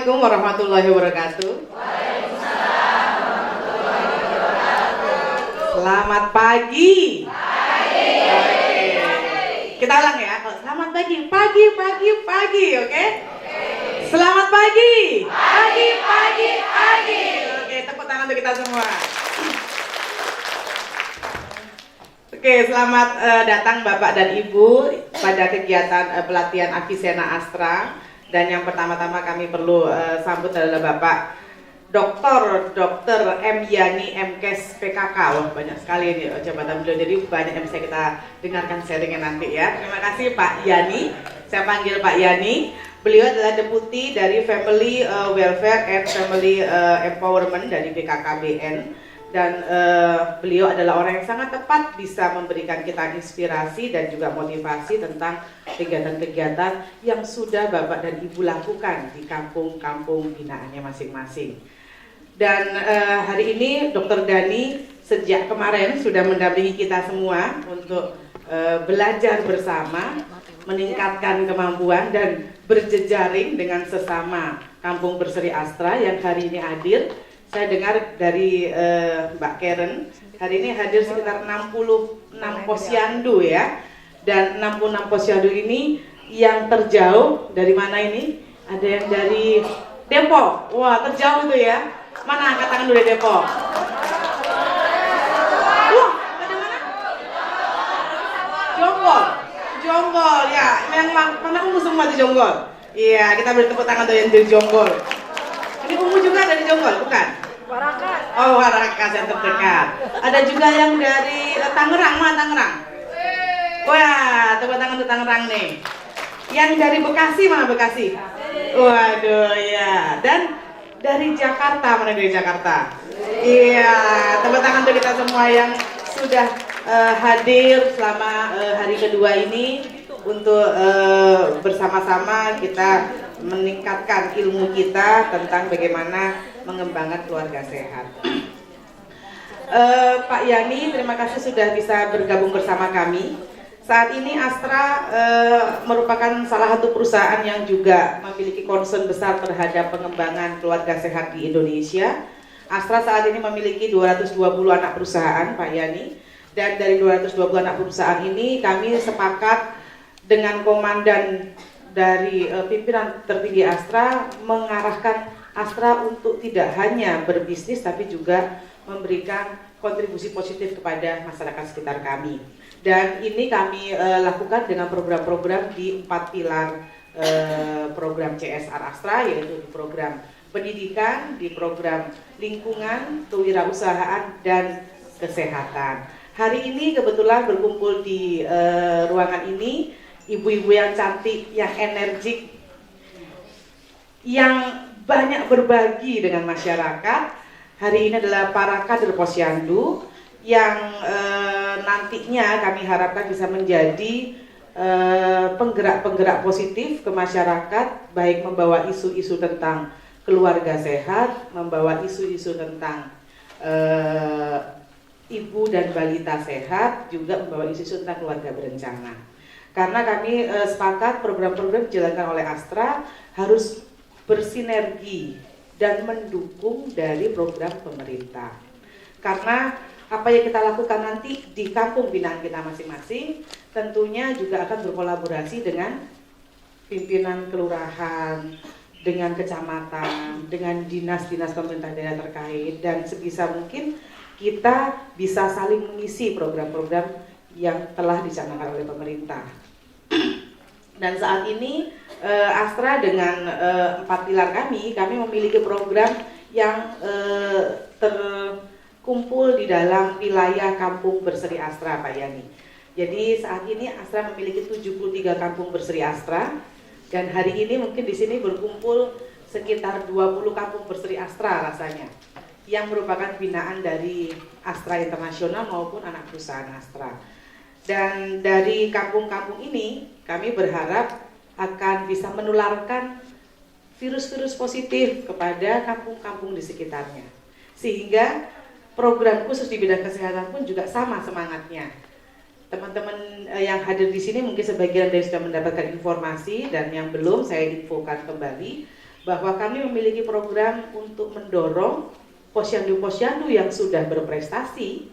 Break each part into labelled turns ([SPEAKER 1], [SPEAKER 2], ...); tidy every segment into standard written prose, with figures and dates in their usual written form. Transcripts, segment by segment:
[SPEAKER 1] Assalamualaikum warahmatullahi wabarakatuh. Selamat pagi. Kita ulang ya. Selamat pagi, pagi, oke? Selamat pagi. Pagi. Oke, tepuk tangan untuk kita semua. Oke, selamat datang Bapak dan Ibu pada kegiatan pelatihan Avicenna Astra. Dan yang pertama-tama kami perlu sambut adalah Bapak Dr. M. Yani MKes PKK. Wah, banyak sekali ini jabatan beliau, jadi banyak yang bisa kita dengarkan sharingnya nanti ya. Terima kasih Pak Yani. Saya panggil Pak Yani. Beliau adalah deputi dari Family Welfare and Family Empowerment dari BKKBN. Dan beliau adalah orang yang sangat tepat bisa memberikan kita inspirasi dan juga motivasi tentang kegiatan-kegiatan yang sudah Bapak dan Ibu lakukan di kampung-kampung binaannya masing-masing. Dan hari ini Dr. Dani sejak kemarin sudah mendampingi kita semua untuk belajar bersama, meningkatkan kemampuan dan berjejaring dengan sesama Kampung Berseri Astra yang hari ini hadir. Saya dengar dari Mbak Karen, hari ini hadir sekitar 66 posyandu ya. Dan 66 posyandu ini yang terjauh dari mana ini? Ada yang dari Depok. Wah, terjauh itu ya. Mana angkat tangan dulu dari Depok? Wah, ada mana? Jonggol ya. Yang mana ungu semua di Jonggol? Iya, kita beri tepuk tangan untuk yang dari Jonggol. Ini ungu juga dari Jonggol, bukan?
[SPEAKER 2] Warakas.
[SPEAKER 1] Oh, Warakas yang terdekat. Ada juga yang dari Tangerang, mana Tangerang? Wah, tepuk tangan untuk Tangerang nih. Yang dari Bekasi, mana Bekasi? Waduh, ya. Dan dari Jakarta, mana dari Jakarta? Iya, tepuk tangan untuk kita semua yang sudah hadir selama hari kedua ini untuk bersama-sama kita meningkatkan ilmu kita tentang bagaimana mengembangkan keluarga sehat. Pak Yani, terima kasih sudah bisa bergabung bersama kami. Saat ini Astra merupakan salah satu perusahaan yang juga memiliki concern besar terhadap pengembangan keluarga sehat di Indonesia. Astra saat ini memiliki 220 anak perusahaan, Pak Yani. Dan dari 220 anak perusahaan ini kami sepakat dengan komandan dari pimpinan tertinggi Astra mengarahkan Astra untuk tidak hanya berbisnis tapi juga memberikan kontribusi positif kepada masyarakat sekitar kami. Dan ini kami lakukan dengan program-program di 4 pilar program CSR Astra, yaitu di program pendidikan, di program lingkungan, kewirausahaan, dan kesehatan. Hari ini kebetulan berkumpul di ruangan ini ibu-ibu yang cantik, yang energik, yang banyak berbagi dengan masyarakat. Hari ini adalah para kader posyandu yang nantinya kami harapkan bisa menjadi penggerak-penggerak positif ke masyarakat, baik membawa isu-isu tentang keluarga sehat, membawa isu-isu tentang ibu dan balita sehat, juga membawa isu-isu tentang keluarga berencana. Karena kami sepakat program-program dijalankan oleh Astra harus bersinergi dan mendukung dari program pemerintah. Karena apa yang kita lakukan nanti di kampung binaan kita masing-masing tentunya juga akan berkolaborasi dengan pimpinan kelurahan, dengan kecamatan, dengan dinas-dinas pemerintah daerah terkait, dan sebisa mungkin kita bisa saling mengisi program-program yang telah dicanangkan oleh pemerintah. Dan saat ini Astra dengan 4 pilar kami memiliki program yang terkumpul di dalam wilayah Kampung Berseri Astra, Pak Yani. Jadi saat ini Astra memiliki 73 Kampung Berseri Astra, dan hari ini mungkin di sini berkumpul sekitar 20 Kampung Berseri Astra rasanya, yang merupakan binaan dari Astra Internasional maupun anak perusahaan Astra. Dan dari kampung-kampung ini kami berharap akan bisa menularkan virus-virus positif kepada kampung-kampung di sekitarnya, sehingga program khusus di bidang kesehatan pun juga sama semangatnya. Teman-teman yang hadir di sini mungkin sebagian dari sudah mendapatkan informasi, dan yang belum saya infokan kembali bahwa kami memiliki program untuk mendorong posyandu-posyandu yang sudah berprestasi,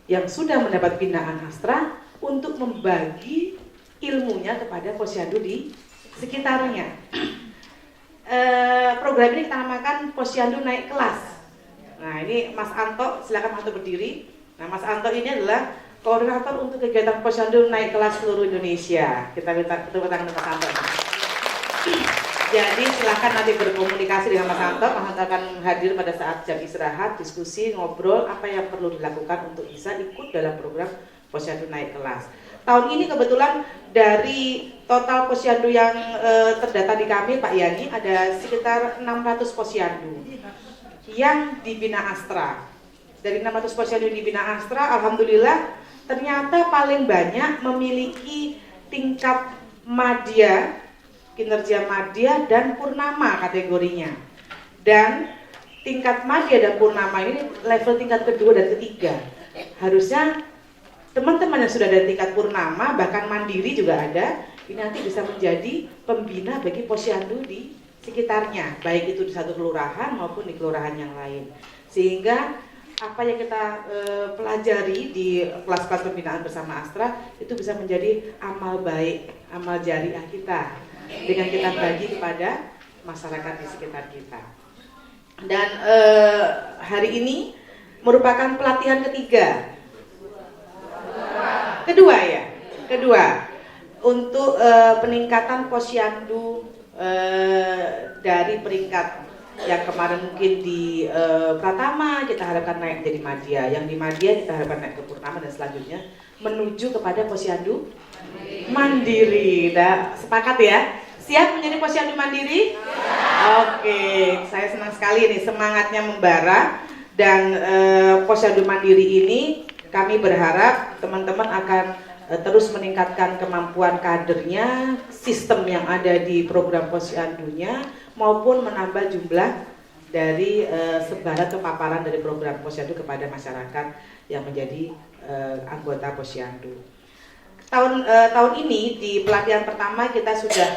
[SPEAKER 1] yang sudah mendapat binaan Astra untuk membagi ilmunya kepada posyandu di sekitarnya. Program ini kita namakan Posyandu Naik Kelas. Nah, ini Mas Anto, silakan Mas Anto berdiri. Nah, Mas Anto ini adalah koordinator untuk kegiatan Posyandu Naik Kelas seluruh Indonesia. Kita minta tepuk tangan Mas Anto. Jadi silakan nanti berkomunikasi dengan Mas Anto. Mas Anto akan hadir pada saat jam istirahat, diskusi, ngobrol apa yang perlu dilakukan untuk bisa ikut dalam program Posyandu Naik Kelas. Tahun ini kebetulan dari total posyandu yang terdata di kami, Pak Yani, ada sekitar 600 posyandu yang dibina Astra. Dari 600 posyandu dibina Astra, alhamdulillah ternyata paling banyak memiliki tingkat madya, kinerja madya dan purnama kategorinya. Dan tingkat madya dan purnama ini level tingkat kedua dan ketiga. Harusnya teman-teman yang sudah dari tingkat purnama, bahkan mandiri juga ada, ini nanti bisa menjadi pembina bagi posyandu di sekitarnya, baik itu di satu kelurahan maupun di kelurahan yang lain. Sehingga apa yang kita pelajari di kelas-kelas pembinaan bersama Astra itu bisa menjadi amal baik, amal jariah kita dengan kita bagi kepada masyarakat di sekitar kita. Dan hari ini merupakan pelatihan kedua untuk peningkatan posyandu dari peringkat yang kemarin mungkin di Pratama kita harapkan naik jadi madya, yang di madya kita harapkan naik ke purnama dan selanjutnya menuju kepada posyandu mandiri. Sepakat ya? Siap menjadi posyandu mandiri? Oke, saya senang sekali nih semangatnya membara dan posyandu mandiri ini kami berharap teman-teman akan terus meningkatkan kemampuan kadernya, sistem yang ada di program posyandunya, maupun menambah jumlah dari sebaran atau paparan dari program posyandu kepada masyarakat yang menjadi anggota posyandu. Tahun ini di pelatihan pertama kita sudah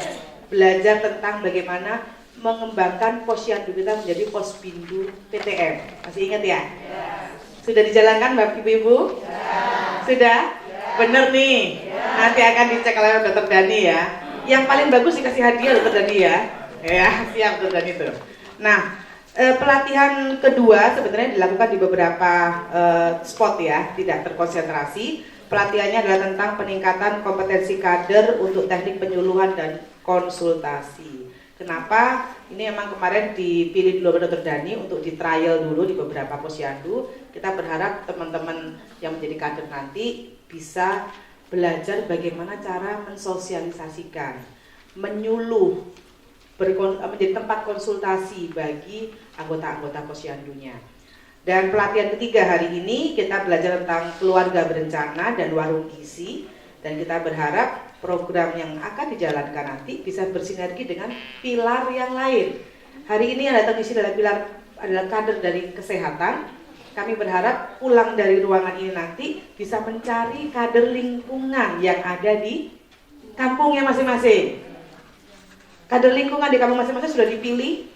[SPEAKER 1] belajar tentang bagaimana mengembangkan posyandu kita menjadi Pospindu PTM. Masih ingat ya? Sudah dijalankan Bapak Ibu-Ibu? Sudah? Bener nih, nanti akan dicek oleh Dr. Dani ya. Yang paling bagus dikasih hadiah Dr. Dani ya. Ya, siap Dr. Dani itu. Nah, pelatihan kedua sebenarnya dilakukan di beberapa spot ya, tidak terkonsentrasi. Pelatihannya adalah tentang peningkatan kompetensi kader untuk teknik penyuluhan dan konsultasi. Kenapa? Ini memang kemarin dipilih dulu Dr. Dani untuk di trial dulu di beberapa posyandu. Kita berharap teman-teman yang menjadi kader nanti bisa belajar bagaimana cara mensosialisasikan, menyuluh, menjadi tempat konsultasi bagi anggota-anggota posyandunya. Dan pelatihan ketiga hari ini kita belajar tentang keluarga berencana dan warung gizi, dan kita berharap program yang akan dijalankan nanti bisa bersinergi dengan pilar yang lain. Hari ini yang datang di sini adalah kader dari kesehatan. Kami berharap pulang dari ruangan ini nanti bisa mencari kader lingkungan yang ada di kampungnya masing-masing. Kader lingkungan di kampung masing-masing sudah dipilih,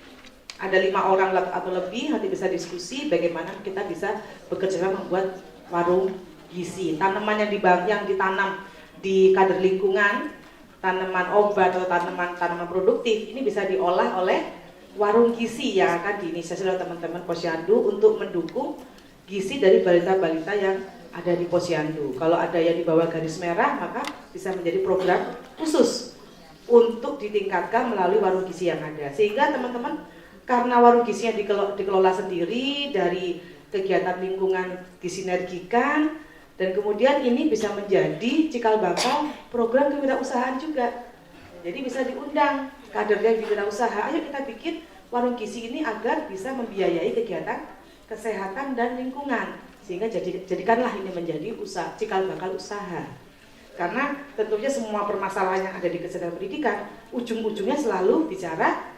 [SPEAKER 1] ada 5 orang atau lebih, nanti bisa diskusi bagaimana kita bisa bekerja sama membuat warung gizi. Tanaman yang ditanam di kader lingkungan, tanaman obat atau tanaman produktif, ini bisa diolah oleh warung gizi yang akan diinisiasi oleh teman-teman posyandu untuk mendukung gizi dari balita-balita yang ada di posyandu. Kalau ada yang di bawah garis merah, maka bisa menjadi program khusus untuk ditingkatkan melalui warung gizi yang ada. Sehingga teman-teman, karena warung gizinya dikelola sendiri, dari kegiatan lingkungan disinergikan, dan kemudian ini bisa menjadi cikal bakal program kewirausahaan juga. Jadi bisa diundang kadernya wirausaha, ayo kita bikin warung gizi ini agar bisa membiayai kegiatan kesehatan dan lingkungan, sehingga jadikanlah ini menjadi cikal bakal usaha. Karena tentunya semua permasalahan yang ada di kesehatan pendidikan ujung-ujungnya selalu bicara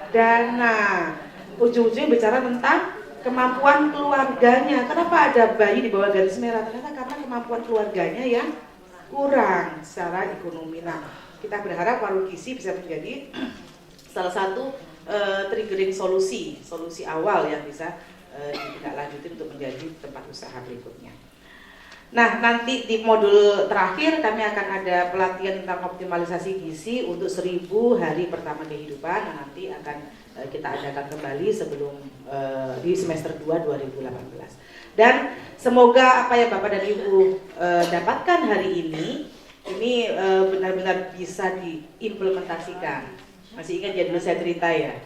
[SPEAKER 1] dana, ujung-ujungnya bicara tentang kemampuan keluarganya. Kenapa ada bayi di bawah garis merah? Ternyata karena kemampuan keluarganya yang kurang secara ekonomi. Nah, kita berharap warung gizi bisa menjadi salah satu triggering solusi awal yang bisa ditindaklanjuti untuk menjadi tempat usaha berikutnya. Nah, nanti di modul terakhir kami akan ada pelatihan tentang optimalisasi gizi untuk 1000 hari pertama kehidupan. Nah, nanti akan kita adakan kembali sebelum di semester 2 2018. Dan semoga apa yang Bapak dan Ibu dapatkan hari ini benar-benar bisa diimplementasikan. Masih ingat ya dulu saya cerita ya,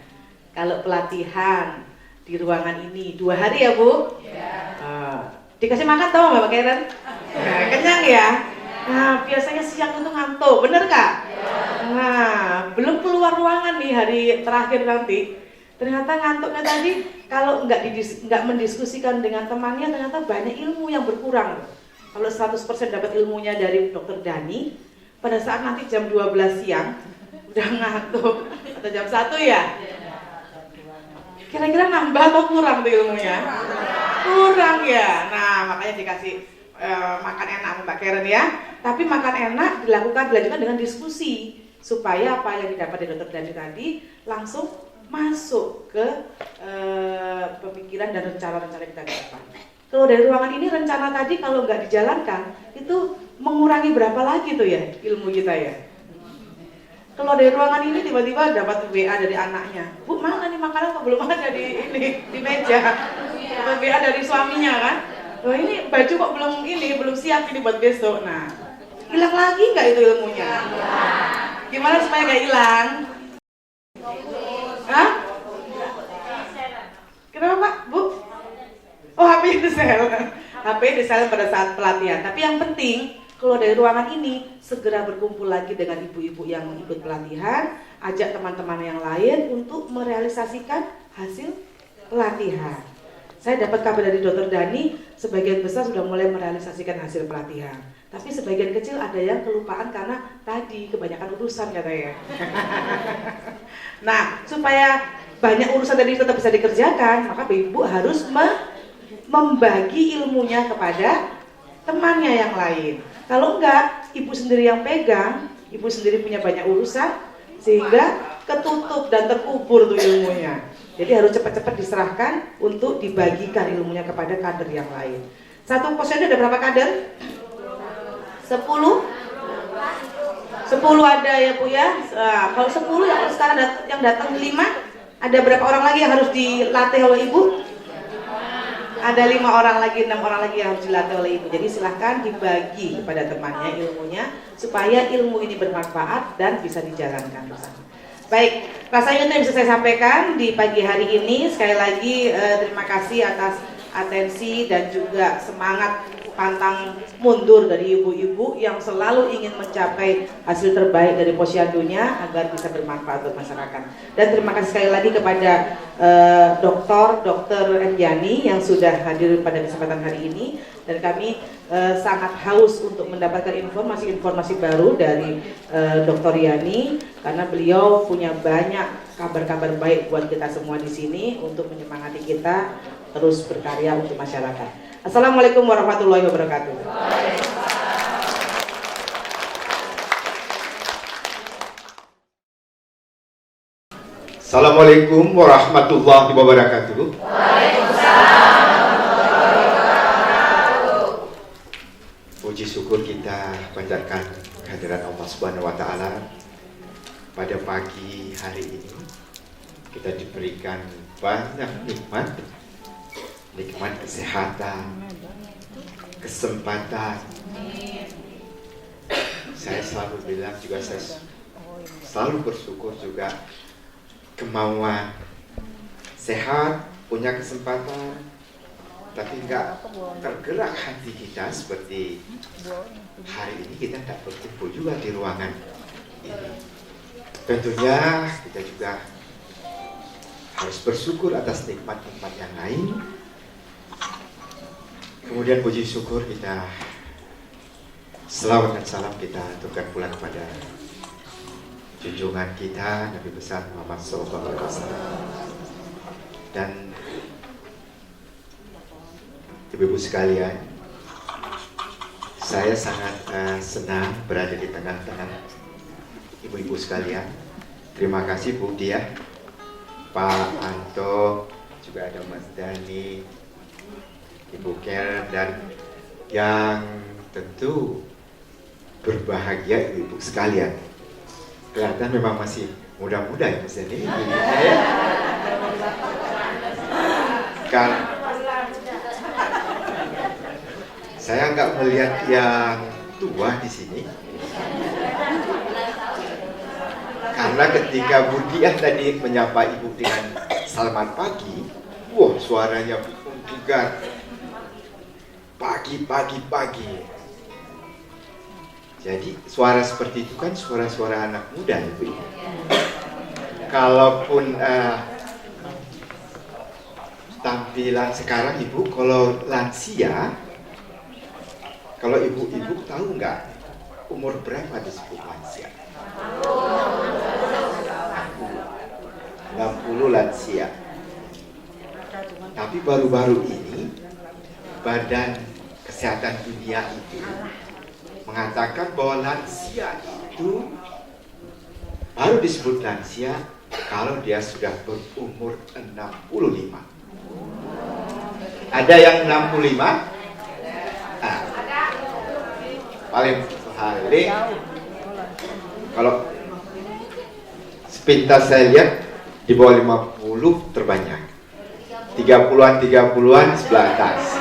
[SPEAKER 1] kalau pelatihan di ruangan ini 2 hari ya Bu? Ya. Dikasih makan tau Mbak Karen? Nah, kenyang ya? Nah, biasanya siang itu ngantuk, bener Kak? Nah, belum keluar ruangan nih hari terakhir nanti, ternyata ngantuknya tadi kalau nggak mendiskusikan dengan temannya, ternyata banyak ilmu yang berkurang. Kalau 100% dapat ilmunya dari Dokter Dani, pada saat nanti jam 12 siang udah ngantuk, atau jam 1 ya? Kira-kira nambah atau kurang tuh ilmunya? Kurang ya. Nah, makanya dikasih makan enak Mbak Karen ya. Tapi makan enak dilanjutkan dengan diskusi supaya apa yang didapat dari Dokter Dani tadi langsung masuk ke pemikiran dan rencana-rencana kita ke depan. Kalau dari ruangan ini rencana tadi kalau nggak dijalankan itu mengurangi berapa lagi tuh ya ilmu kita ya. Kalau dari ruangan ini tiba-tiba dapat WA dari anaknya, Bu mana nih makanan kok belum ada di meja. Dapat WA dari suaminya kan, loh ini baju kok belum siap ini buat besok. Nah, hilang lagi nggak itu ilmunya? Gimana supaya nggak hilang? Hah? Kenapa Pak, Bu? Oh, HP di sel. HP di sel pada saat pelatihan. Tapi yang penting kalau dari ruangan ini segera berkumpul lagi dengan ibu-ibu yang ikut pelatihan, ajak teman-teman yang lain untuk merealisasikan hasil pelatihan. Saya dapat kabar dari Dokter Dani, sebagian besar sudah mulai merealisasikan hasil pelatihan. Tapi sebagian kecil ada yang kelupaan karena tadi kebanyakan urusan katanya. Nah, supaya banyak urusan tadi tetap bisa dikerjakan, maka ibu harus membagi ilmunya kepada temannya yang lain. Kalau enggak, ibu sendiri yang pegang, ibu sendiri punya banyak urusan, sehingga ketutup dan terkubur tuh ilmunya. Jadi harus cepat-cepat diserahkan untuk dibagikan ilmunya kepada kader yang lain. Satu posisi ada berapa kader? 10? 10 ada ya Bu ya. Kalau 10 yang sekarang yang datang 5, ada berapa orang lagi yang harus dilatih oleh Ibu? Ada 5 orang lagi, 6 orang lagi yang harus dilatih oleh Ibu. Jadi silahkan dibagi kepada temannya ilmunya supaya ilmu ini bermanfaat dan bisa dijalankan bersama. Baik, rasanya itu yang bisa saya sampaikan di pagi hari ini. Sekali lagi terima kasih atas atensi dan juga semangat pantang mundur dari ibu-ibu yang selalu ingin mencapai hasil terbaik dari posyandunya agar bisa bermanfaat untuk masyarakat. Dan terima kasih sekali lagi kepada Dr. Enjani yang sudah hadir pada kesempatan hari ini, dan kami sangat haus untuk mendapatkan informasi-informasi baru dari Dr. Yani karena beliau punya banyak kabar-kabar baik buat kita semua di sini untuk menyemangati kita terus berkarya untuk masyarakat. Assalamualaikum warahmatullahi wabarakatuh.
[SPEAKER 2] Assalamualaikum warahmatullahi wabarakatuh. Puji syukur kita panjatkan kehadiran Allah Subhanahu wa taala. Pada pagi hari ini kita diberikan banyak nikmat kesehatan, kesempatan. Saya selalu bilang juga, saya selalu bersyukur juga kemauan sehat, punya kesempatan, tapi enggak tergerak hati kita seperti hari ini kita tidak berkumpul juga di ruangan ini. Tentunya kita juga harus bersyukur atas nikmat-nikmat yang lain. Kemudian puji syukur kita, selawat dan salam kita aturkan pula kepada junjungan kita Nabi besar Muhammad SAW. Dan ibu-ibu sekalian, saya sangat senang berada di tengah-tengah ibu-ibu sekalian, Terima kasih Bu Dia, Pak Anto, juga ada Mas Dani, Ibu Karen, dan yang tentu berbahagia ibu sekalian. Kelihatan memang masih muda-muda ya Mas Dani. Kan saya nggak melihat yang tua di sini. Karena ketika Bu Diah tadi menyapa ibu dengan selamat pagi, wah suaranya menggugah. Pagi. Jadi suara seperti itu kan suara-suara anak muda ibu. Kalaupun tampilan sekarang ibu, kalau lansia, kalau ibu-ibu tahu nggak umur berapa disebut lansia? 60 lansia. Tapi baru-baru ini Badan Kesehatan Dunia itu mengatakan bahwa lansia itu baru disebut lansia kalau dia sudah berumur 65. Ada yang 65? Nah, paling kalau sepintas saya lihat di bawah 50 terbanyak. 30-an sebelah atas.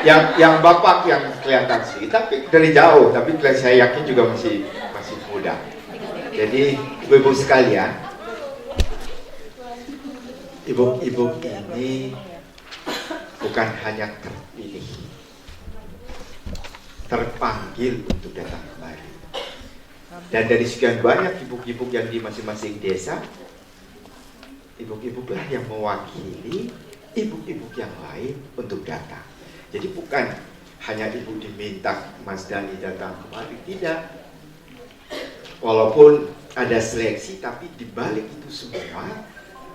[SPEAKER 2] Yang bapak yang kelihatan sih, tapi dari jauh, tapi saya yakin juga masih muda. Jadi ibu-ibu sekalian, ibu-ibu ini bukan hanya terpilih, terpanggil untuk datang kemari. Dan dari sekian banyak ibu-ibu yang di masing-masing desa, ibu-ibu lah yang mewakili ibu-ibu yang lain untuk datang. Jadi bukan hanya ibu diminta Mas Dani datang kemari, tidak. Walaupun ada seleksi, tapi dibalik itu semua,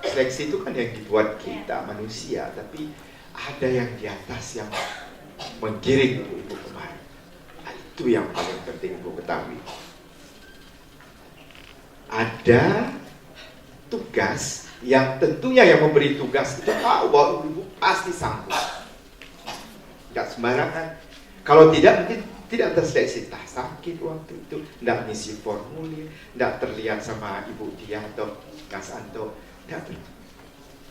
[SPEAKER 2] seleksi itu kan yang dibuat kita manusia, tapi ada yang di atas yang menggiring ibu kemari. Nah, itu yang paling penting ibu ketahui. Ada tugas yang tentunya yang memberi tugas itu tahu bahwa ibu pasti sanggup. Tidak sembarangan. Kalau tidak mungkin tidak terseleksi, tak sakit waktu itu, tidak ngisi formulir, tidak terlihat sama Ibu Dia atau Mas Anto,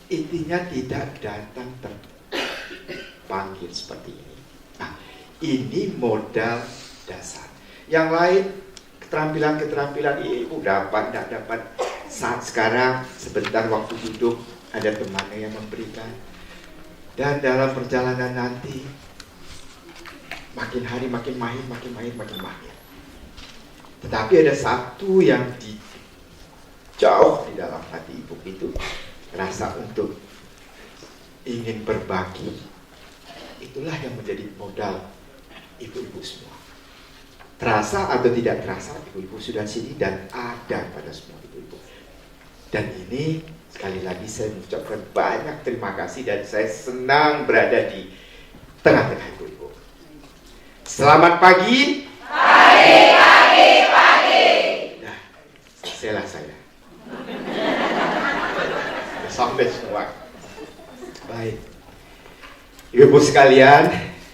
[SPEAKER 2] intinya tidak datang terpanggil seperti ini. Nah, ini modal dasar. Yang lain keterampilan Ibu dapat, tidak dapat. Saat sekarang sebentar waktu duduk ada temannya yang memberikan, dan dalam perjalanan nanti makin hari makin mahir. Tetapi ada satu yang jauh di dalam hati ibu itu, rasa untuk ingin berbagi. Itulah yang menjadi modal ibu-ibu semua. Terasa atau tidak terasa, ibu-ibu sudah sini dan ada pada semua ibu-ibu. Dan ini sekali lagi saya mengucapkan banyak terima kasih dan saya senang berada di tengah-tengah ibu-ibu. Selamat pagi. Pagi. Nah, selesailah saya. Sampai semua. Baik. Ibu sekalian,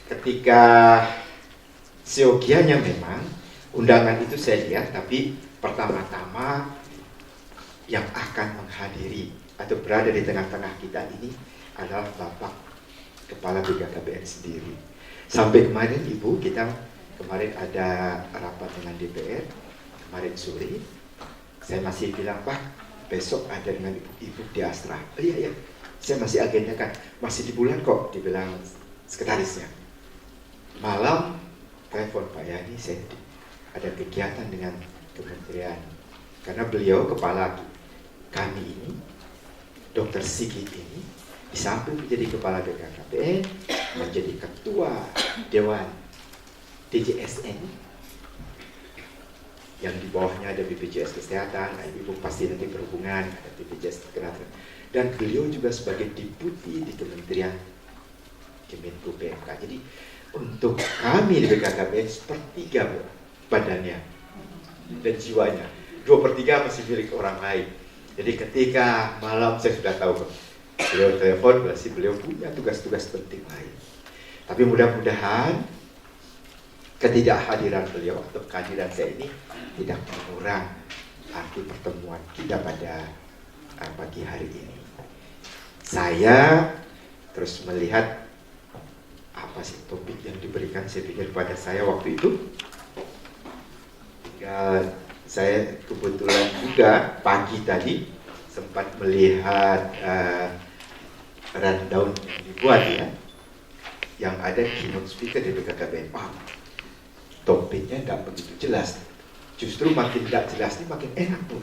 [SPEAKER 2] ketika seyogianya memang undangan itu saya lihat, tapi pertama-tama yang akan menghadiri atau berada di tengah-tengah kita ini adalah Bapak Kepala BKKBN sendiri. Sampai kemarin Ibu, kita kemarin ada rapat dengan DPR, kemarin sore, saya masih bilang, Pak, besok ada dengan Ibu di Astra. Iya, saya masih agendakan, masih di bulan kok, dibilang sekretarisnya. Malam, telepon Pak Yani, saya ada kegiatan dengan kementerian. Karena beliau, kepala kami ini, Dr. Sigit ini, di samping menjadi kepala BKKBN, menjadi ketua Dewan DJSN, yang di bawahnya ada BPJS Kesehatan, Ibu pasti nanti berhubungan, ada BPJS Kesehatan, dan beliau juga sebagai deputi di Kementerian Kemenko PMK. Jadi untuk kami di BKKBN sepertiga badannya dan jiwanya, 2/3 masih milik orang lain. Jadi ketika malam saya sudah tahu beliau telepon, berarti beliau punya tugas-tugas penting lain. Tapi mudah-mudahan ketidakhadiran beliau atau kehadiran saya ini tidak mengurang arti pertemuan kita pada pagi hari ini. Saya terus melihat apa sih topik yang diberikan, saya pikir pada saya waktu itu. Tinggal saya kebetulan juga pagi tadi sempat melihat rundown yang dibuat ya, yang ada keynote speaker di BKKBN. Topiknya tidak begitu jelas. Justru makin tidak jelas ini makin enak tuh.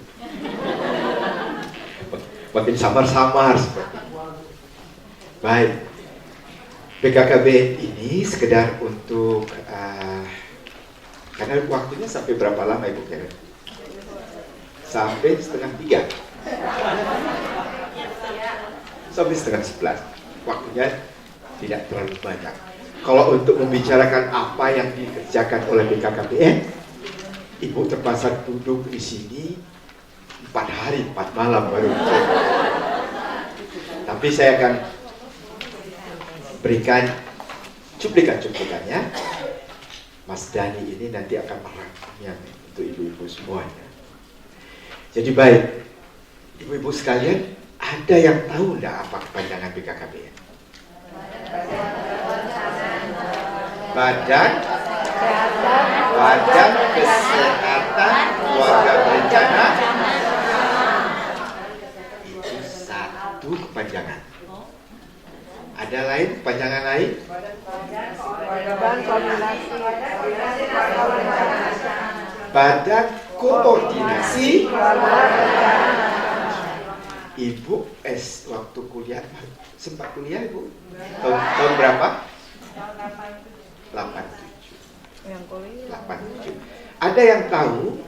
[SPEAKER 2] Makin samar-samar seperti itu. Baik, BKKBN ini sekedar untuk karena waktunya sampai berapa lama Ibu kira? Sampai 2:30. Sampai 10:30. Waktunya tidak terlalu banyak. Kalau untuk membicarakan apa yang dikerjakan oleh BKKBN, Ibu terpaksa duduk di sini 4 hari, 4 malam baru. Tapi saya akan berikan cuplikan-cuplikannya. Mas Dhani ini nanti akan merangkumnya untuk ibu-ibu semuanya. Jadi baik, ibu-ibu sekalian, ada yang tahu enggak apa kepanjangan BKKBN? Badan Kesehatan Keluarga Berencana. Itu satu kepanjangan. Ada lain, kepanjangan lain? Badan Koordinasi. Ibu waktu kuliah, sempat kuliah Ibu? Tahun berapa? 87. Ada yang tahu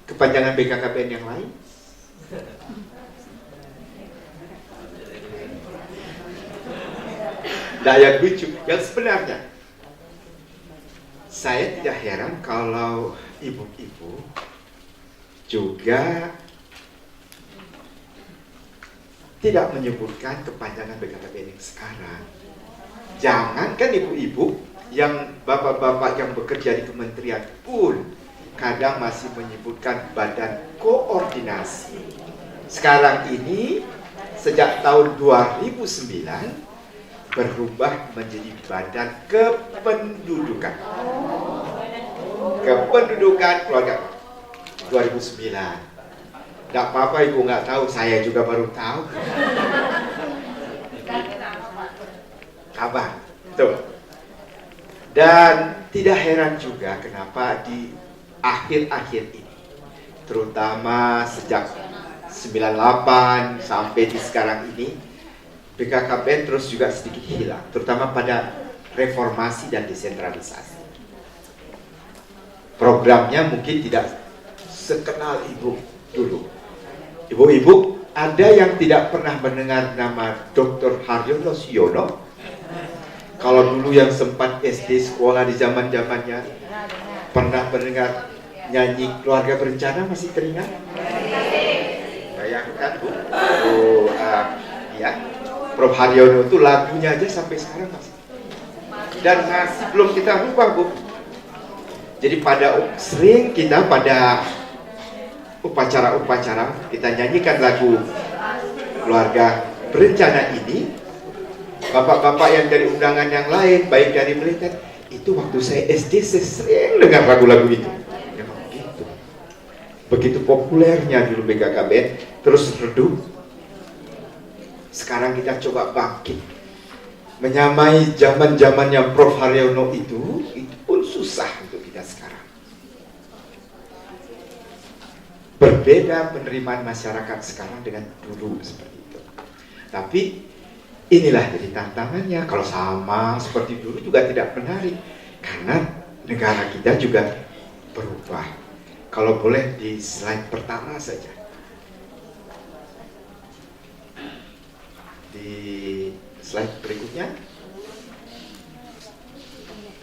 [SPEAKER 2] kepanjangan BKKBN yang lain? Nah, yang lucu, yang sebenarnya saya tidak heran kalau ibu-ibu juga tidak menyebutkan kepanjangan BKKBN yang sekarang. Jangankan ibu-ibu, yang bapak-bapak yang bekerja di kementerian pun kadang masih menyebutkan Badan Koordinasi. Sekarang ini sejak tahun 2009 berubah menjadi Badan Kependudukan. Kependudukan Keluarga 2009. Tidak apa-apa Ibu nggak tahu, saya juga baru tahu. Kabar, betul. Dan tidak heran juga kenapa di akhir-akhir ini, terutama sejak 98 sampai di sekarang ini, BKKBN terus juga sedikit hilang, terutama pada reformasi dan desentralisasi. Programnya mungkin tidak sekenal Ibu dulu. Ibu-ibu, ada yang tidak pernah mendengar nama Dr. Haryono Siono? Kalau dulu yang sempat SD sekolah di zaman-zamannya pernah mendengar nyanyi Keluarga Berencana, masih teringat? Bayangkan Bu, ya, Prof. Haryono itu lagunya aja sampai sekarang masih. Dan masih belum kita rubah Bu. Jadi sering kita pada upacara-upacara kita nyanyikan lagu Keluarga Berencana ini. Bapak-bapak yang dari undangan yang lain, baik dari militer, itu waktu saya SD saya sering dengar lagu-lagu itu. Memang begitu. Begitu populernya dulu BKKBN, terus redup. Sekarang kita coba bangkit. Menyamai zaman-zamannya Prof. Haryono itu pun susah untuk kita sekarang. Berbeda penerimaan masyarakat sekarang dengan dulu seperti itu. Tapi inilah jadi tantangannya. Kalau sama seperti dulu juga tidak menarik, karena negara kita juga berubah. Kalau boleh di slide pertama saja, di slide berikutnya.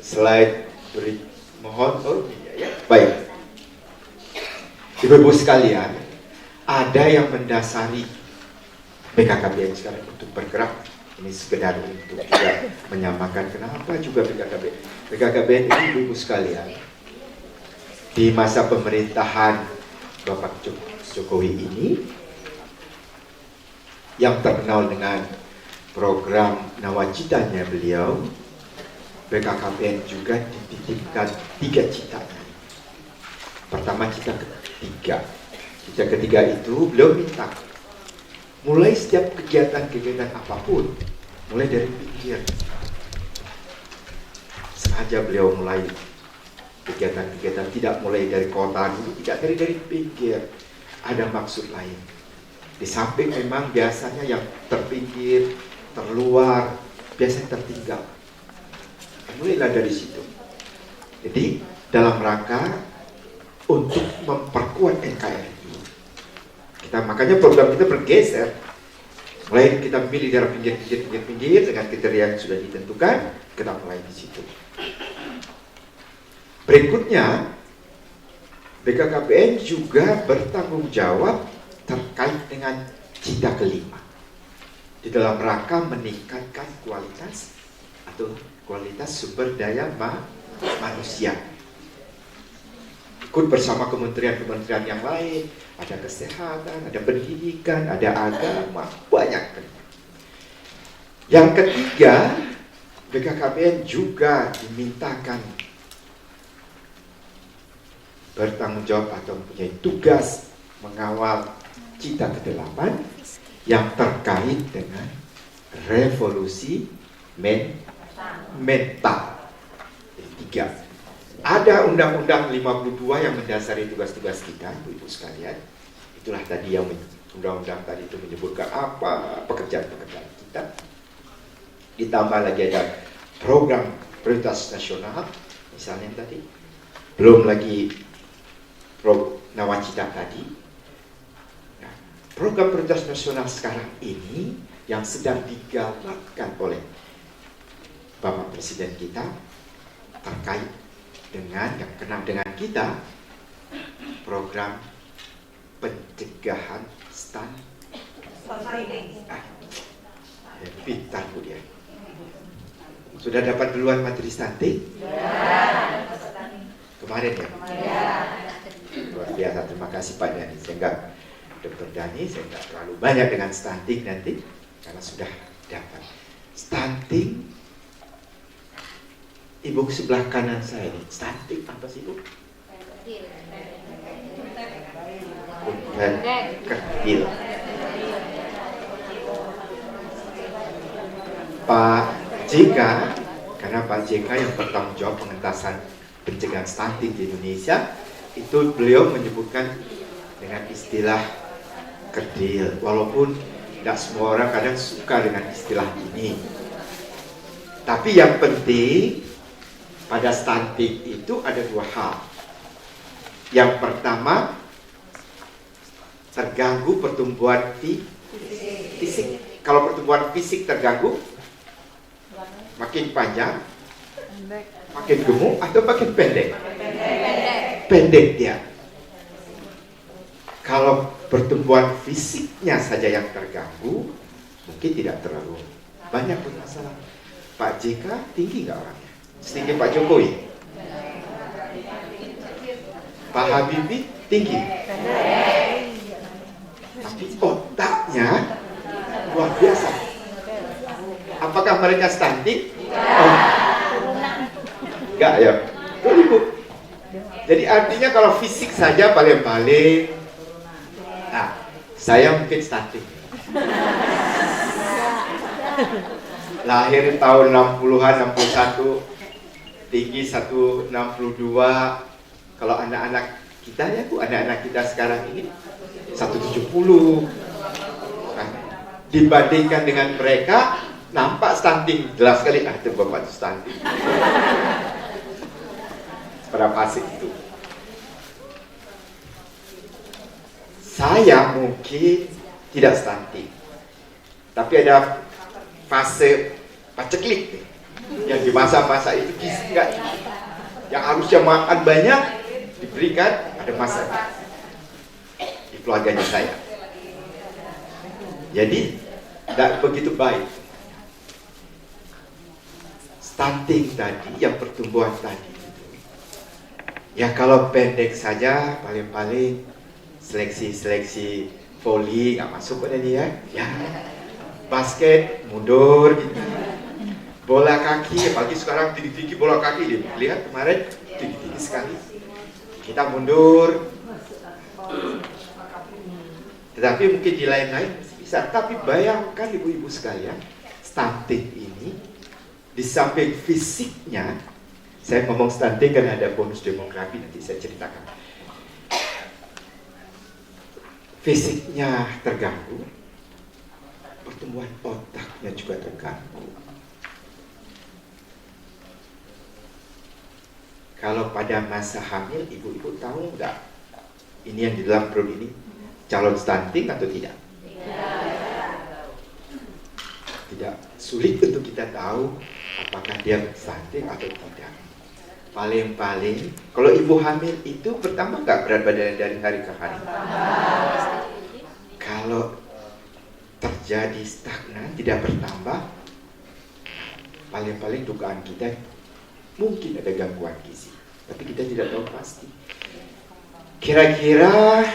[SPEAKER 2] Slide beri, mohon. Oh iya ya, baik. Ibu-ibu sekalian, ada yang mendasari BKKBN sekarang untuk bergerak. Ini sekedar untuk juga menyamakan kenapa juga BKKBN. BKKBN ini ibu-ibu sekalian, di masa pemerintahan Bapak Jokowi ini, yang terkenal dengan program nawacitanya beliau, BKKBN juga dititipkan 3 cita. Pertama, cita ketiga. Cita ketiga itu beliau minta mulai setiap kegiatan-kegiatan apapun, mulai dari pinggir. Sengaja beliau mulai kegiatan-kegiatan tidak mulai dari kota dulu, tidak dari pinggir. Ada maksud lain. Di samping memang biasanya yang terpinggir, terluar, biasanya tertinggal. Mulailah dari situ. Jadi dalam rangka untuk memperkuat NKRI. Makanya program kita bergeser. Mulai kita pilih dari pinggir dengan kriteria yang sudah ditentukan, kita mulai di situ. Berikutnya, BKKBN juga bertanggung jawab terkait dengan cita kelima. Di dalam rangka meningkatkan kualitas sumber daya manusia. Ikut bersama kementerian-kementerian yang lain, ada kesehatan, ada pendidikan, ada agama, banyak. Yang ketiga, BKKBN juga dimintakan bertanggung jawab atau mempunyai tugas mengawal cita ke-8 yang terkait dengan revolusi mental. Tiga. Ada Undang-Undang 52 yang mendasari tugas-tugas kita, ibu-ibu sekalian. Itulah tadi yang undang-undang tadi itu menyebutkan apa pekerjaan-pekerjaan kita. Ditambah lagi ada program prioritas nasional, misalnya tadi. Belum lagi nawacita tadi. Nah, program prioritas nasional sekarang ini yang sedang digalakkan oleh Bapak Presiden kita terkait dengan yang kenal dengan kita, program pencegahan pintar Bu dia. Sudah dapat duluan materi stunting? Ya. Kemarin ya? Ya. Luar biasa, terima kasih Pak Dani. Saya enggak, Dr. Dani, saya enggak terlalu banyak dengan stunting nanti karena sudah dapat. Stunting, ibu sebelah kanan saya ini, stunting apa sih Bu? Kecil. Pak JK, karena Pak JK yang bertanggung jawab pengentasan pencegahan stunting di Indonesia, itu beliau menyebutkan dengan istilah kerdil, walaupun tidak semua orang kadang suka dengan istilah ini. Tapi yang penting pada stunting itu ada 2 hal. Yang pertama, terganggu pertumbuhan fisik. Kalau pertumbuhan fisik terganggu, makin panjang, makin gemuk atau makin pendek? Pendek dia. Kalau pertumbuhan fisiknya saja yang terganggu, mungkin tidak terlalu banyak bermasalah. Pak JK tinggi nggak orangnya? Setinggi Pak Jokowi? Pak Habibie tinggi? Tapi otaknya luar biasa. Apakah mereka stunting? Oh. Enggak ya? Ibu. Jadi artinya kalau fisik saja paling-paling, nah, saya mungkin stunting. Lahir tahun 60-an, 61, tinggi 162. Kalau anak-anak kita ya Bu, anak-anak kita sekarang ini 170. Nah, dibandingkan dengan mereka, nampak stunting. Jelas sekali, itu Bapak stunting. Pada fase itu. Saya mungkin tidak stunting. Tapi ada fase paceklik nih. Yang di masa-masa itu gizi nggak cukup. Yang harusnya makan banyak diberikan ada masa di keluarganya saya. Jadi tidak begitu baik. Stunting tadi, yang pertumbuhan tadi itu. Ya kalau pendek saja paling-paling seleksi voli nggak masuk pada dia. Ya basket mundur gitu. Bola kaki, apalagi sekarang tinggi-tinggi bola kaki deh. Lihat kemarin tinggi-tinggi sekali. Kita mundur. Tetapi mungkin di lain-lain bisa. Tapi bayangkan ibu-ibu sekalian, stunting ini di samping fisiknya, saya ngomong stunting karena ada bonus demografi nanti saya ceritakan. Fisiknya terganggu, pertumbuhan otaknya juga terganggu. Kalau pada masa hamil, ibu-ibu tahu nggak ini yang di dalam perut ini calon stunting atau tidak? Tidak sulit untuk kita tahu apakah dia stunting atau tidak. Paling-paling kalau ibu hamil itu bertambah nggak berat badannya dari hari ke hari? Kalau terjadi stagnan, tidak bertambah, paling-paling dugaan kita mungkin ada gangguan gizi, tapi kita tidak tahu pasti. Kira-kira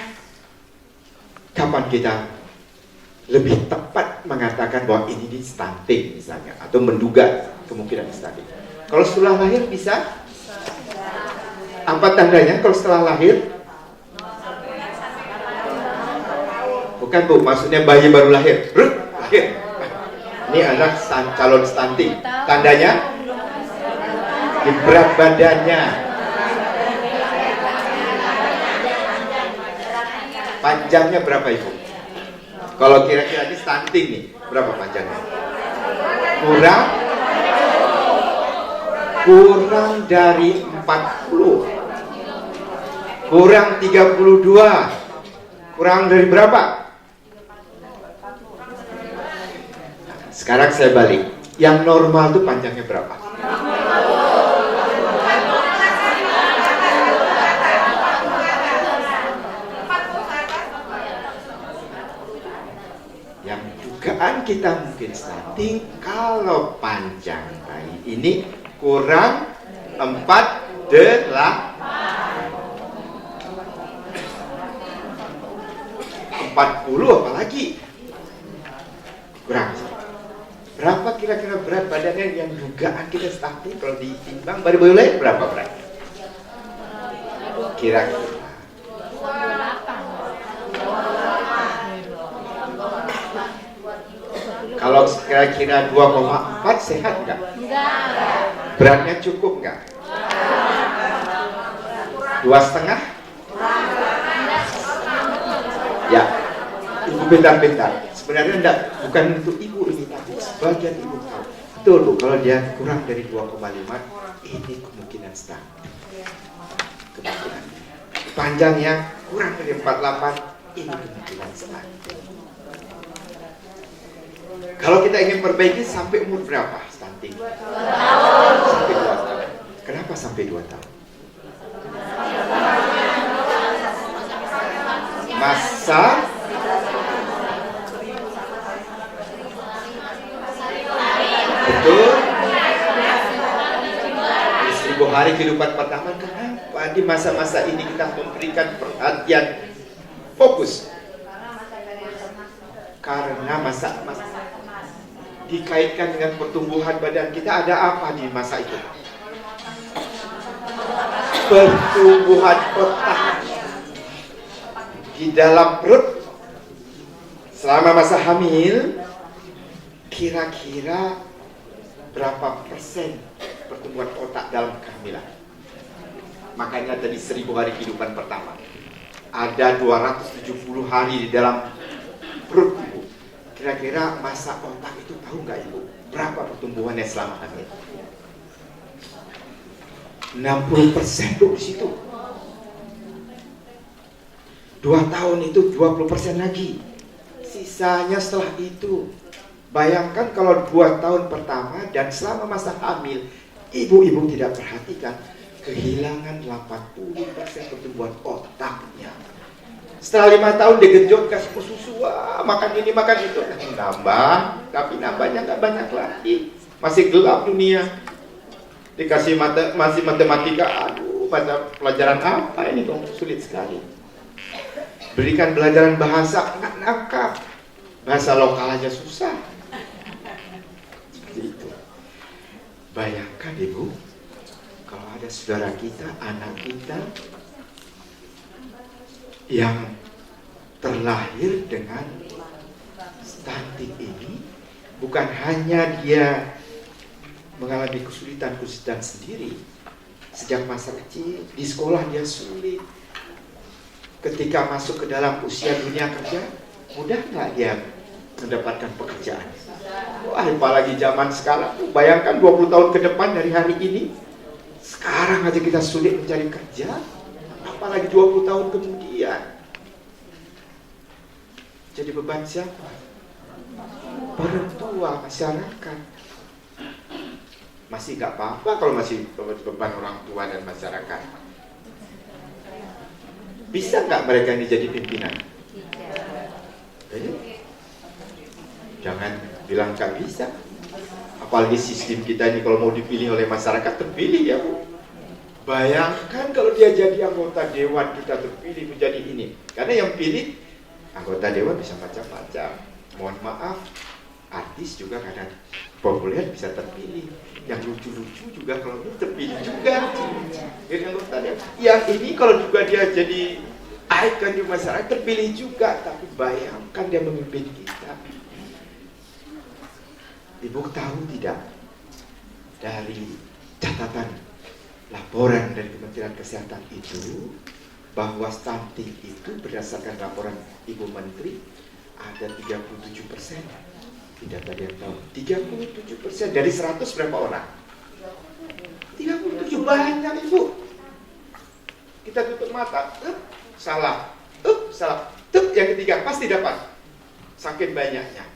[SPEAKER 2] kapan kita lebih tepat mengatakan bahwa ini stunting misalnya, atau menduga kemungkinan stunting? Kalau setelah lahir bisa? Apa tandanya kalau setelah lahir? Bukan Bu, maksudnya bayi baru lahir. Lahir. Ini anak calon stunting. Tandanya? Di berat badannya. Panjangnya berapa Ibu? Kalau kira-kira ini stunting nih, berapa panjangnya? Kurang dari 40, kurang 32, kurang dari berapa? Sekarang saya balik, yang normal itu panjangnya berapa? Yang dugaan kita mungkin stunting kalau panjang bayi ini kurang 40 apalagi kurang. Berapa kira-kira berat badannya yang dugaan kita stunting? Kalau ditimbang baru boleh berapa berat? Kira-kira kalau kira-kira 2,4 sehat nggak? Beratnya cukup nggak? 2,5? Ya, ibu bentar-bentar. Sebenarnya enggak, bukan untuk ibu ini, tapi sebagian ibu tahu. Betul Bu, kalau dia kurang dari 2,5, ini kemungkinan stunting. Kemungkinan. Panjangnya kurang dari 48, ini kemungkinan stunting. Kalau kita ingin perbaiki sampai umur berapa stunting? 2 tahun. Sampai 2 tahun. Kenapa sampai 2 tahun? Masa betul 1000 hari kehidupan pertama. Kenapa di masa-masa ini kita memberikan perhatian fokus? Karena masa dikaitkan dengan pertumbuhan badan kita, ada apa di masa itu? Pertumbuhan otak di dalam perut selama masa hamil. Kira-kira berapa persen pertumbuhan otak dalam kehamilan? Makanya tadi 1000 hari kehidupan pertama, ada 270 hari di dalam perut ibu. Kira-kira masa otak itu tahu nggak ibu? Berapa pertumbuhannya selama hamil? 60% tuh di situ. 2 tahun itu 20% lagi. Sisanya setelah itu Bayangkan kalau 2 tahun pertama dan selama masa hamil, ibu-ibu tidak perhatikan, kehilangan 80% pertumbuhan otaknya. Setelah 5 tahun digenjot kasih susu, makan ini makan itu, nambah, tapi nambahnya nggak banyak lagi, masih gelap dunia. Dikasih masih matematika, aduh, mata pelajaran apa ini kok sulit sekali. Berikan pelajaran bahasa, nggak nangkap, bahasa lokal aja susah. Seperti itu. Bayangkan ibu, kalau ada saudara kita, anak kita yang terlahir dengan stunting ini, bukan hanya dia mengalami kesulitan sendiri sejak masa kecil, di sekolah dia sulit, ketika masuk ke dalam usia dunia kerja, mudah nggak dia mendapatkan pekerjaan? Wah, apalagi zaman sekarang, bayangkan 20 tahun ke depan dari hari ini, sekarang aja kita sulit mencari kerja, apalagi 20 tahun kemudian. Jadi beban siapa? Orang tua, masyarakat. Masih gak apa-apa kalau masih beban orang tua dan masyarakat. Bisa gak mereka ini jadi pimpinan? Jangan bilang gak bisa. Apalagi sistem kita ini kalau mau dipilih oleh masyarakat, terpilih ya Bu. Bayangkan kalau dia jadi anggota dewan, kita terpilih menjadi ini. Karena yang pilih anggota dewan bisa macam-macam. Mohon maaf, artis juga kadang populer bisa terpilih. Yang lucu-lucu juga kalau dia terpilih juga. Jadi anggota dewan. Yang ini kalau juga dia jadi ikon di masyarakat, terpilih juga. Tapi bayangkan dia memimpin kita. Ibu tahu tidak, dari catatan laporan dari Kementerian Kesehatan itu, bahwa stunting itu berdasarkan laporan Ibu Menteri ada 37%. Tidak ada yang tahu. 37% dari 100 berapa orang? 37 banyak Ibu. Kita tutup mata, salah, salah, yang ketiga pasti dapat. Saking banyaknya.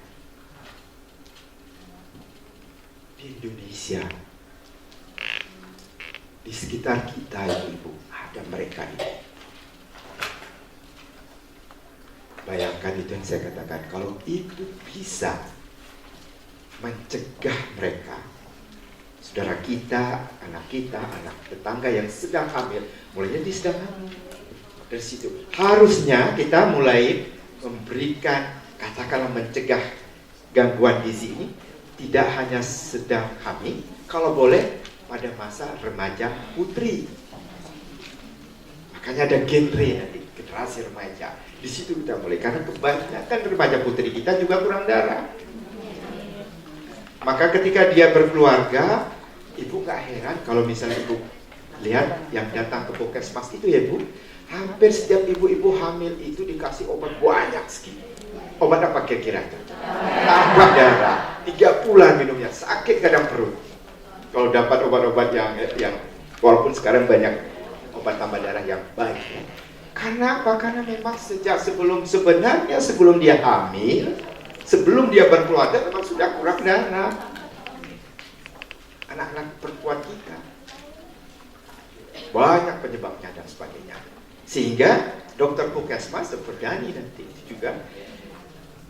[SPEAKER 2] Di Indonesia, di sekitar kita ya Ibu, ada mereka itu. Bayangkan itu yang saya katakan, kalau itu bisa mencegah mereka, saudara kita, anak tetangga yang sedang hamil, mulainya di sedang hamil. Dari situ harusnya kita mulai memberikan, katakanlah mencegah gangguan gizi ini tidak hanya sedang hamil, kalau boleh pada masa remaja putri. Makanya ada genre nanti, generasi remaja. Di situ kita mulai, karena kebanyakan remaja putri kita juga kurang darah. Maka ketika dia berkeluarga, ibu gak heran kalau misalnya ibu lihat yang datang ke puskesmas itu ya Bu, hampir setiap ibu-ibu hamil itu dikasih obat banyak sekali. Obat apa kira-kira? Tambah darah, 3 bulan minumnya, sakit kadang perut. Kalau dapat obat-obat yang walaupun sekarang banyak obat tambah darah yang baik. Karena apa? Karena memang sejak sebenarnya sebelum dia hamil, sebelum dia berkeluarga memang sudah kurang darah. Anak-anak perempuan kita banyak penyebabnya dan sebagainya. Sehingga dokter puskesmas seperti Dani nanti juga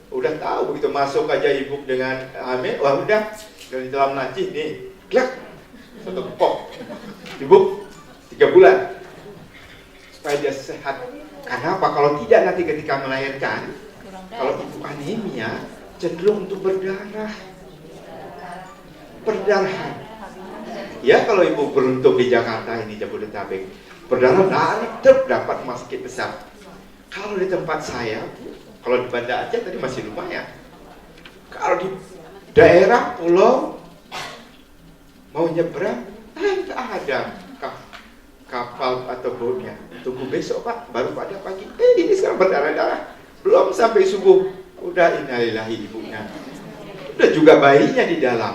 [SPEAKER 2] udah tahu begitu masuk aja ibu dengan hamil, wah udah dari dalam laci nih, klak, satu kepok, ibu 3 bulan supaya dia sehat. Karena apa? Kalau tidak nanti ketika melahirkan, kalau ibu anemia cenderung untuk berdarah, perdarahan. Ya kalau ibu beruntung di Jakarta ini Jabodetabek, berdarah dapat rumah sakit besar. Kalau di tempat saya, kalau di Banda Aceh tadi masih lumayan. Kalau di daerah pulau mau nyebrang, nggak ada kapal atau botnya. Tunggu besok Pak, baru pada pagi. Ini sekarang berdarah-darah. Belum sampai subuh, udah innalillahi ibunya. Udah juga bayinya di dalam.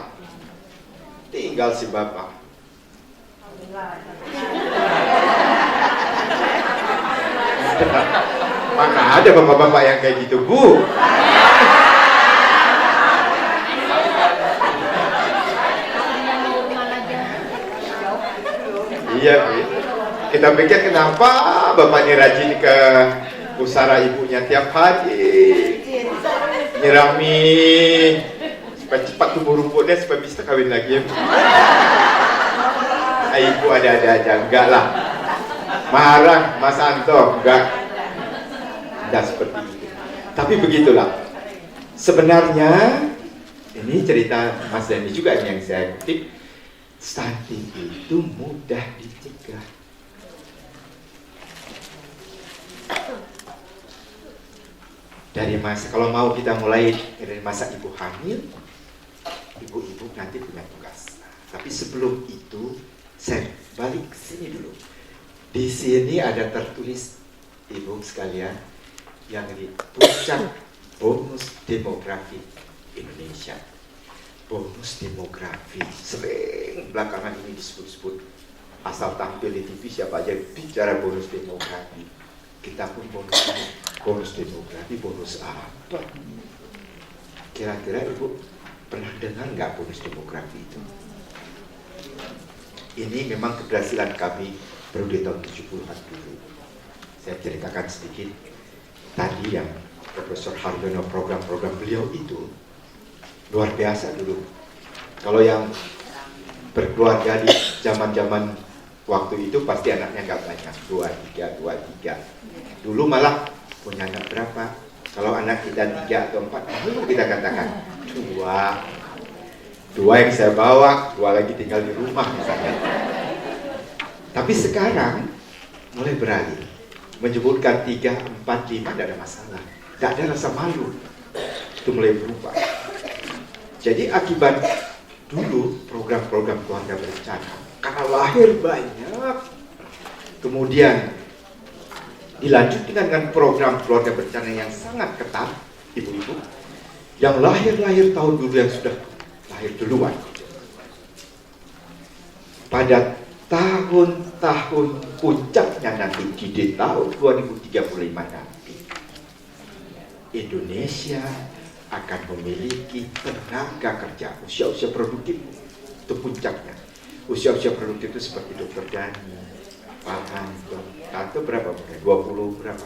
[SPEAKER 2] Tinggal si bapak. Mana ada bapak-bapak yang kayak gitu Bu. Iya, gitu. Kita pikir kenapa bapaknya rajin ke pusara ibunya tiap hari, nyirami supaya cepat tumbuh rumputnya supaya bisa kawin lagi ya. Ibu ada-ada aja, enggak lah. Marah Mas Anto, enggak seperti itu. Tapi begitulah. Sebenarnya ini cerita Mas Dani juga yang saya kutip. Stunting itu mudah dicegah. Dari masa, kalau mau kita mulai dari masa ibu hamil, ibu-ibu nanti punya tugas. Tapi sebelum itu, saya balik ke sini dulu. Di sini ada tertulis, ibu sekalian, yang di puncak bonus demografi Indonesia. Bonus demografi sering belakangan ini disebut-sebut, asal tampil di TV siapa aja bicara bonus demografi. Kita pun bonus demografi, bonus apa? Kira-kira ibu pernah dengar nggak bonus demografi itu? Ini memang keberhasilan kami baru di tahun 70-an dulu. Saya ceritakan sedikit tadi yang Profesor Hardono, program-program beliau itu luar biasa dulu. Kalau yang berkeluarga di zaman-zaman waktu itu pasti anaknya nggak banyak, 2, 3. Dulu malah punya anak berapa? Kalau anak kita 3 atau 4, dulu kita katakan 2 yang saya bawa, 2 lagi tinggal di rumah misalnya. Tapi sekarang mulai beralih, menyebutkan 3, 4, 5 tidak ada masalah, tidak ada rasa malu. Itu mulai berubah. Jadi akibat dulu program-program keluarga berencana, karena lahir banyak, kemudian dilanjutkan dengan program keluarga berencana yang sangat ketat, ibu-ibu, yang lahir tahun dulu yang sudah lahir duluan. Pada tahun-tahun puncaknya nanti di tahun 2035 nanti, Indonesia akan memiliki tenaga kerja usia-usia produktif. Itu puncaknya. Usia-usia produktif itu seperti Dr. Dani, Pak Anton, Tante berapa? 20 berapa?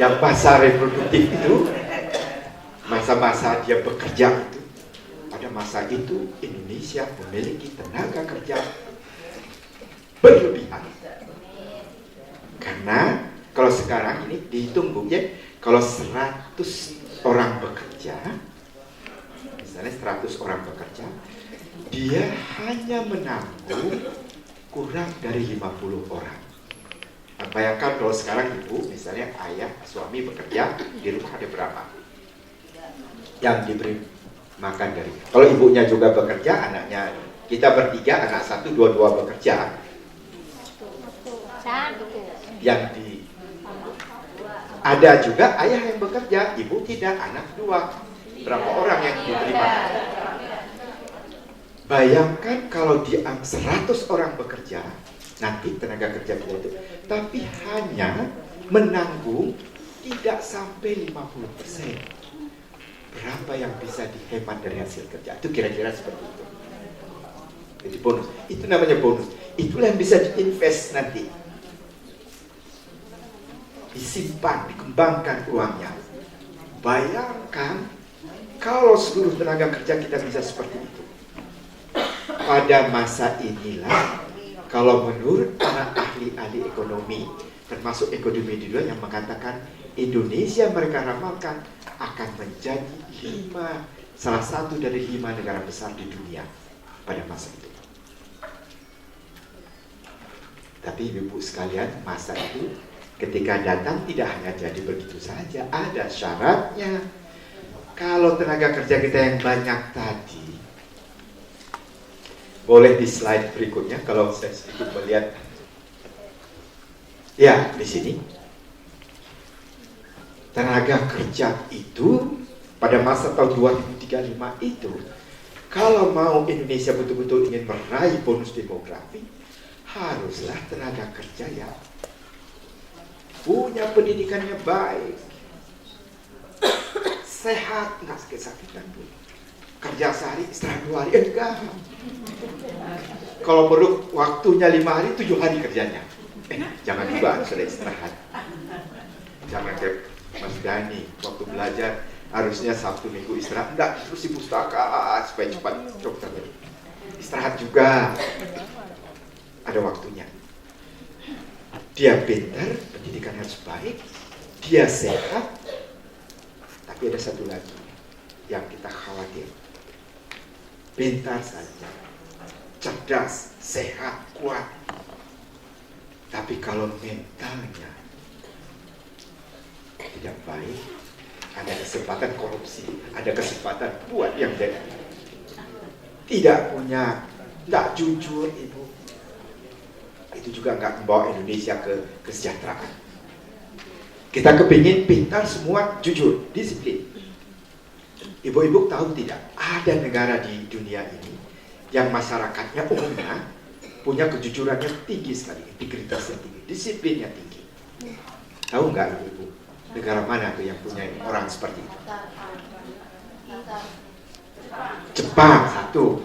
[SPEAKER 2] Yang masa reproduktif itu, masa-masa dia bekerja itu, pada masa itu Indonesia memiliki tenaga kerja berlebihan. Karena kalau sekarang ini dihitung Bu ya, kalau 100 orang bekerja, misalnya 100 orang bekerja, dia hanya menanggung kurang dari 50 orang. Nah, bayangkan kalau sekarang ibu, misalnya ayah, suami bekerja, di rumah ada berapa yang diberi makan dari. Kalau ibunya juga bekerja, anaknya, kita bertiga, anak 1, 2 bekerja. Yang ada juga ayah yang bekerja, ibu tidak, anak 2. Berapa orang yang diberi makan? Bayangkan kalau di 100 orang bekerja, nanti tenaga kerja kita itu, tapi hanya menanggung tidak sampai 50%. Berapa yang bisa dihemat dari hasil kerja? Itu kira-kira seperti itu. Jadi bonus, itu namanya bonus. Itulah yang bisa diinvest nanti. Disimpan, dikembangkan uangnya. Bayangkan kalau seluruh tenaga kerja kita bisa seperti itu. Pada masa inilah, kalau menurut para ahli-ahli ekonomi, termasuk ekonomi di dunia yang mengatakan Indonesia mereka ramalkan akan menjadi salah satu dari 5 negara besar di dunia pada masa itu. Tapi ibu sekalian, masa itu ketika datang tidak hanya jadi begitu saja, ada syaratnya. Kalau tenaga kerja kita yang banyak tadi, boleh di slide berikutnya kalau saya sedikit melihat. Ya, di sini. Tenaga kerja itu pada masa tahun 2035 itu, kalau mau Indonesia betul-betul ingin meraih bonus demografi, haruslah tenaga kerja yang punya pendidikannya baik, sehat, nggak sakit-sakitan dulu. kerja sehari, istirahat 2 hari, enggak. Kalau perlu waktunya 5 hari, 7 hari kerjanya. Jangan juga sudah istirahat. Jangan kayak Mas Dani, waktu belajar harusnya Sabtu Minggu istirahat, enggak, terus di pustaka supaya cepat dokter. Istirahat juga, ada waktunya. Dia pintar, pendidikan harus baik, dia sehat, tapi ada satu lagi yang kita khawatir. Pintar saja, cerdas, sehat, kuat, tapi kalau mentalnya tidak baik, ada kesempatan korupsi, ada kesempatan buat yang tidak punya, tidak jujur, ibu. Itu juga nggak membawa Indonesia ke kesejahteraan. Kita kepingin pintar semua, jujur, disiplin. Ibu-ibu tahu tidak, ada negara di dunia ini yang masyarakatnya umumnya punya kejujurannya tinggi sekali, integritasnya tinggi, disiplinnya tinggi. Tahu nggak ibu-ibu, negara mana tuh yang punya orang seperti itu? Jepang satu.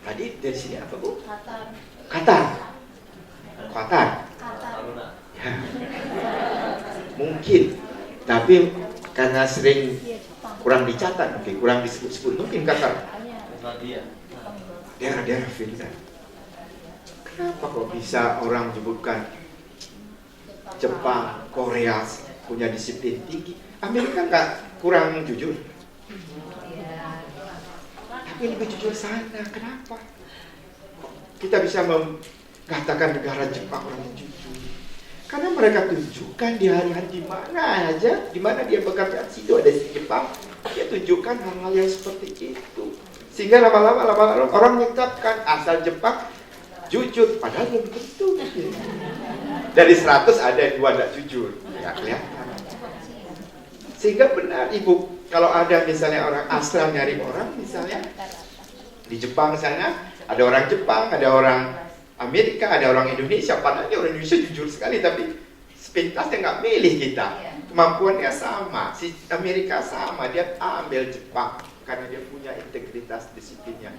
[SPEAKER 2] Tadi dari sini apa bu? Qatar. Qatar. Ya. Mungkin, tapi karena sering kurang dicatat, mungkin kurang disebut-sebut, mungkin Qatar. Daerah-daerah Finland. Kenapa kok bisa orang menyebutkan Jepang, Korea punya disiplin tinggi? Amerika nggak kurang jujur, tapi lebih jujur sana. Kenapa? Kita bisa mengatakan negara Jepang orang jujur karena mereka tunjukkan di hari-hari di mana aja, di mana dia bekerja, situ ada di Jepang, dia tunjukkan hal-hal yang seperti itu, sehingga lama-lama orang menetapkan asal Jepang jujur, padahal belum tentu. Dari 100 ada 2 tidak jujur, nggak kelihatan. Sehingga benar ibu, kalau ada misalnya orang asal nyari orang, misalnya di Jepang sana ada orang Jepang, ada orang Amerika, ada orang Indonesia, padahal dia orang Indonesia jujur sekali, tapi sepintasnya nggak milih kita. Kemampuannya sama, si Amerika sama, dia ambil Jepang karena dia punya integritas disiplinnya.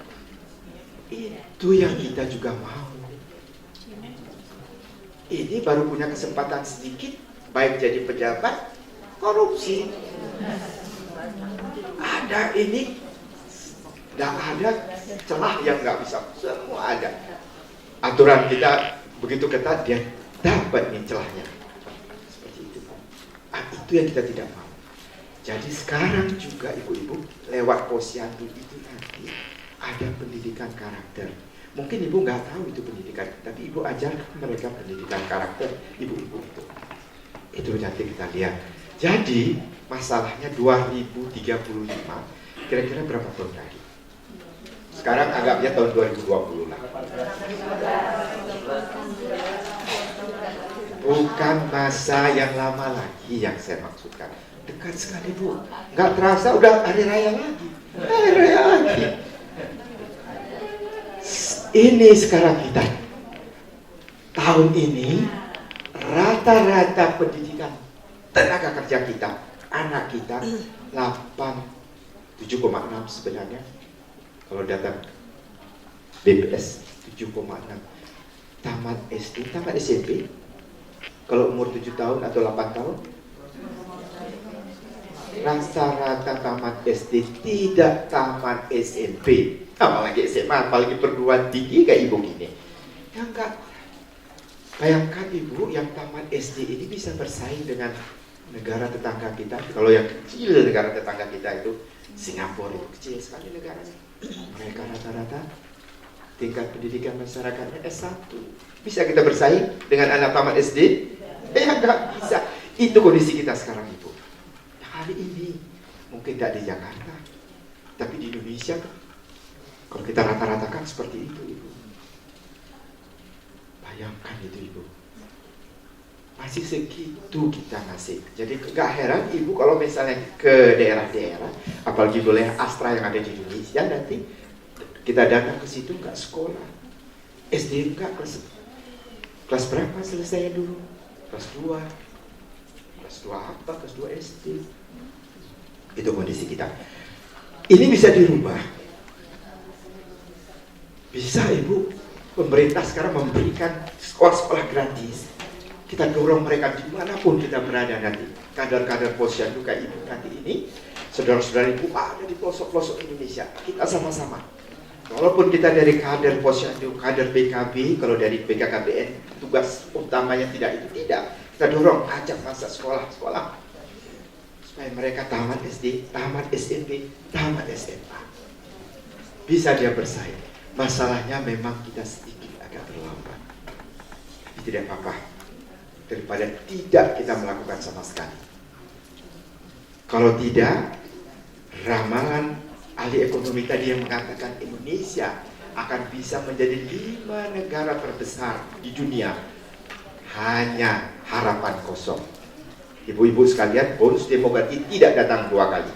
[SPEAKER 2] Itu yang kita juga mau. Ini baru punya kesempatan sedikit, baik jadi pejabat, korupsi. Ada ini, tidak ada celah yang nggak bisa, semua ada. Aturan kita begitu ketat, dia dapat nih celahnya. Seperti itu. Itu yang kita tidak mau. Jadi sekarang juga ibu-ibu lewat posyandu itu nanti ada pendidikan karakter. Mungkin ibu nggak tahu itu pendidikan, tapi ibu ajarkan mereka pendidikan karakter ibu-ibu itu. Itu nanti kita lihat. Jadi masalahnya 2035, kira-kira berapa tahun lagi? Sekarang anggapnya tahun 2020 lah. Bukan masa yang lama lagi yang saya maksudkan. Dekat sekali bu. Nggak terasa udah hari raya lagi. Hari raya lagi. Ini sekarang kita. Tahun ini rata-rata pendidikan tenaga kerja kita, anak kita 7,6 sebenarnya. Kalau data BPS 7,6. Tamat SD, tamat SMP. Kalau umur 7 tahun atau 8 tahun, rata-rata tamat SD, tidak tamat SMP. Apalagi SMA, apalagi perguruan tinggi kayak ibu gini. Ya enggak. Bayangkan ibu yang tamat SD ini bisa bersaing dengan negara tetangga kita. Kalau yang kecil negara tetangga kita itu Singapura, itu kecil sekali negaranya. Mereka rata-rata tingkat pendidikan masyarakatnya S1. Bisa kita bersaing dengan anak tamat SD? Ya nggak bisa. Itu kondisi kita sekarang ibu. Hari ini mungkin tidak di Jakarta, tapi di Indonesia kalau kita rata-ratakan seperti itu ibu. Bayangkan itu ibu. Masih segitu kita masih. Jadi gak heran ibu kalau misalnya ke daerah-daerah, apalagi boleh Astra yang ada di Indonesia, nanti kita datang ke situ nggak sekolah, SD enggak, kelas berapa selesai dulu? Kelas 2 apa? Kelas 2 SD. Itu kondisi kita. ini bisa dirubah. Bisa Ibu, pemerintah sekarang memberikan sekolah-sekolah gratis. Kita dorong mereka dimanapun kita berada nanti. Kader-kader posyandu kayak Ibu nanti ini, saudara-saudara Ibu ada di pelosok-pelosok Indonesia. Kita sama-sama. Walaupun kita dari kader posyandu, kader PKB, kalau dari BKKBN tugas utamanya tidak itu, tidak. Kita dorong, ajak masa sekolah-sekolah supaya mereka tamat SD, tamat SMP, tamat SMA. Bisa dia bersaing. Masalahnya memang kita sedikit agak terlambat. Tapi tidak apa-apa. Daripada tidak kita melakukan sama sekali. Kalau tidak, ramalan ahli ekonomi tadi yang mengatakan Indonesia akan bisa menjadi 5 negara terbesar di dunia. Hanya harapan kosong. Ibu-ibu sekalian, bonus demografi tidak datang 2 kali.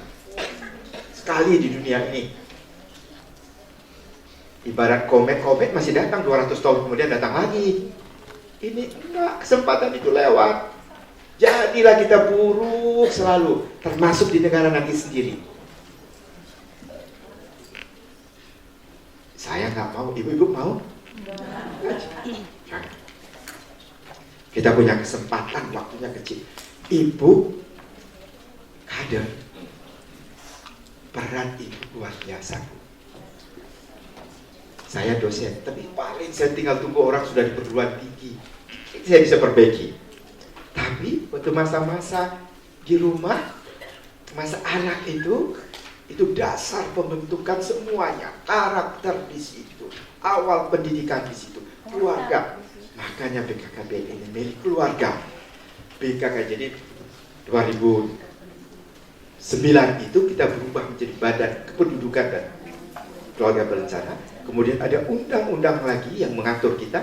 [SPEAKER 2] Sekali di dunia ini. Ibarat komet masih datang 200 tahun kemudian datang lagi. Ini enggak, kesempatan itu lewat. Jadilah kita buruk selalu, termasuk di negara nanti sendiri. Saya nggak mau, ibu-ibu mau? Jangan. Kita punya kesempatan, waktunya kecil. Ibu, kader, peran ibu luar biasa. Saya dosen, tapi paling saya tinggal tunggu orang sudah di perguruan tinggi. Saya bisa perbaiki. Tapi waktu masa-masa di rumah, masa anak itu dasar pembentukan semuanya, karakter di situ, awal pendidikan di situ, keluarga. Makanya BKKBN ini milik keluarga. BKK jadi 2009 itu kita berubah menjadi Badan Kependudukan dan Keluarga Berencana. Kemudian ada undang-undang lagi yang mengatur kita,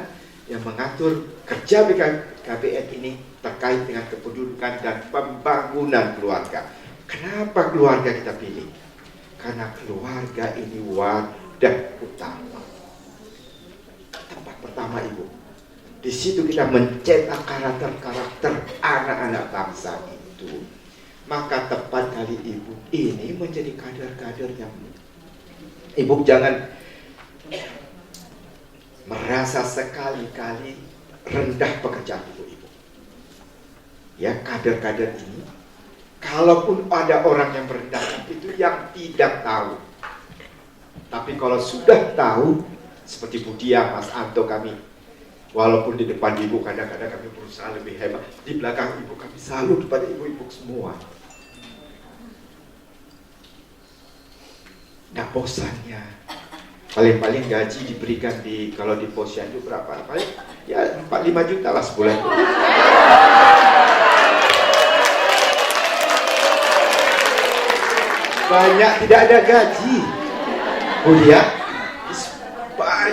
[SPEAKER 2] yang mengatur kerja BKKBN ini terkait dengan kependudukan dan pembangunan keluarga. Kenapa keluarga kita pilih? Karena keluarga ini wadah utama. Tempat pertama Ibu. Di situ kita mencetak karakter-karakter anak-anak bangsa itu. Maka tepat kali Ibu ini menjadi kader-kader yang Ibu jangan merasa sekali-kali rendah pekerjaan ibu-ibu. Ya, kader-kader ini, kalaupun ada orang yang merendahkan itu yang tidak tahu. Tapi kalau sudah tahu, seperti Bu Dia, Mas Anto kami, walaupun di depan ibu kadang-kadang kami berusaha lebih hebat, di belakang ibu kami salut pada ibu-ibu semua. Nggak bosannya. Paling-paling gaji diberikan kalau di posyandu berapa? Ya 4-5 juta lah sebulan. Banyak tidak ada gaji. Kuliah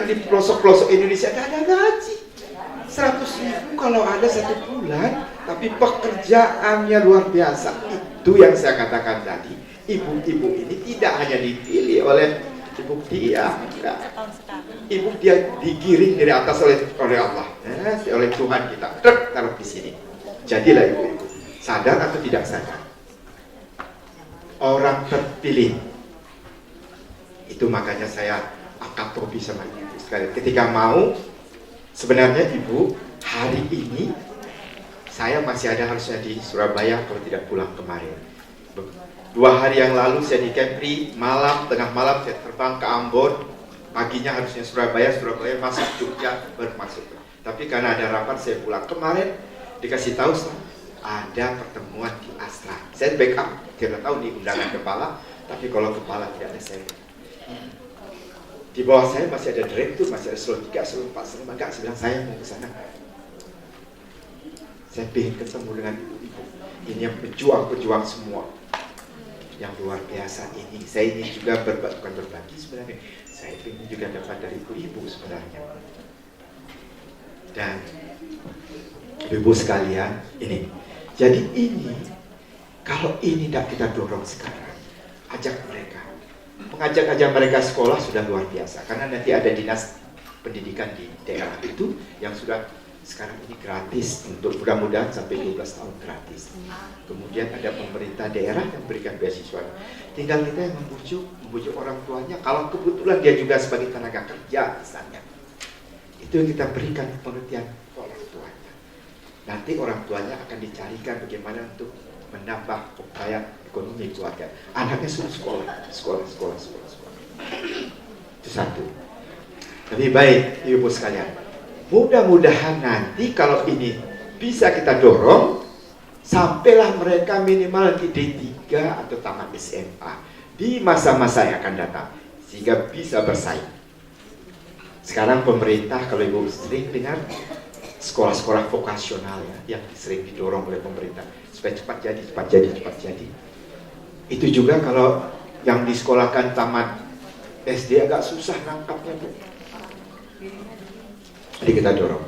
[SPEAKER 2] di pelosok-pelosok Indonesia tidak ada gaji. 100.000 kalau ada 1 bulan, tapi pekerjaannya luar biasa. Itu yang saya katakan tadi. Ibu-ibu ini tidak hanya dipilih oleh Ibu Dia, enggak. Ibu Dia digiring dari atas oleh Allah, oleh Tuhan kita. Taruh di sini. Jadilah ibu-ibu. Sadar atau tidak sadar? Orang terpilih. Itu makanya saya angkat topi sama ibu sekali. Ketika mau, sebenarnya ibu, hari ini saya masih ada harusnya di Surabaya kalau tidak pulang kemarin. 2 hari yang lalu saya di Kepri, tengah malam saya terbang ke Ambon, paginya harusnya Surabaya masuk Jogja baru masuk. Tapi karena ada rapat saya pulang kemarin, dikasih tahu ada pertemuan di Astra. Saya backup, tidak tahu di undangan kepala, tapi kalau kepala tidak ada saya. Di bawah saya masih ada direktur, masih ada eselon 3, eselon 4, eselon 5, saya bilang saya mau ke sana. Saya ingin ketemu dengan ibu-ibu. Ini yang pejuang-pejuang semua. Yang luar biasa ini. Saya ini juga bukan berbagi sebenarnya. Saya ingin juga dapat dari ibu-ibu sebenarnya. Dan ibu sekalian, ini. Jadi ini, kalau ini tidak kita dorong sekarang, ajak mereka. Mengajak mereka sekolah sudah luar biasa. Karena nanti ada dinas pendidikan di daerah itu yang sudah sekarang ini gratis untuk mudah-mudahan sampai 12 tahun gratis. Kemudian ada pemerintah daerah yang berikan beasiswa. Tinggal kita yang membujuk orang tuanya. Kalau kebetulan dia juga sebagai tenaga kerja misalnya, itu yang kita berikan pengertian ke orang tuanya. Nanti orang tuanya akan dicarikan bagaimana untuk menambah upaya ekonomi keluarga. Anaknya sudah sekolah. Itu satu. Lebih baik ibu sekalian. Mudah-mudahan nanti kalau ini bisa kita dorong sampailah mereka minimal di D3 atau tamat SMA di masa-masa yang akan datang sehingga bisa bersaing. Sekarang pemerintah, kalau ibu sering dengar sekolah-sekolah vokasional ya, yang sering didorong oleh pemerintah supaya cepat jadi. Itu juga kalau yang disekolahkan tamat SD agak susah nangkapnya Bu. Jadi kita dorong.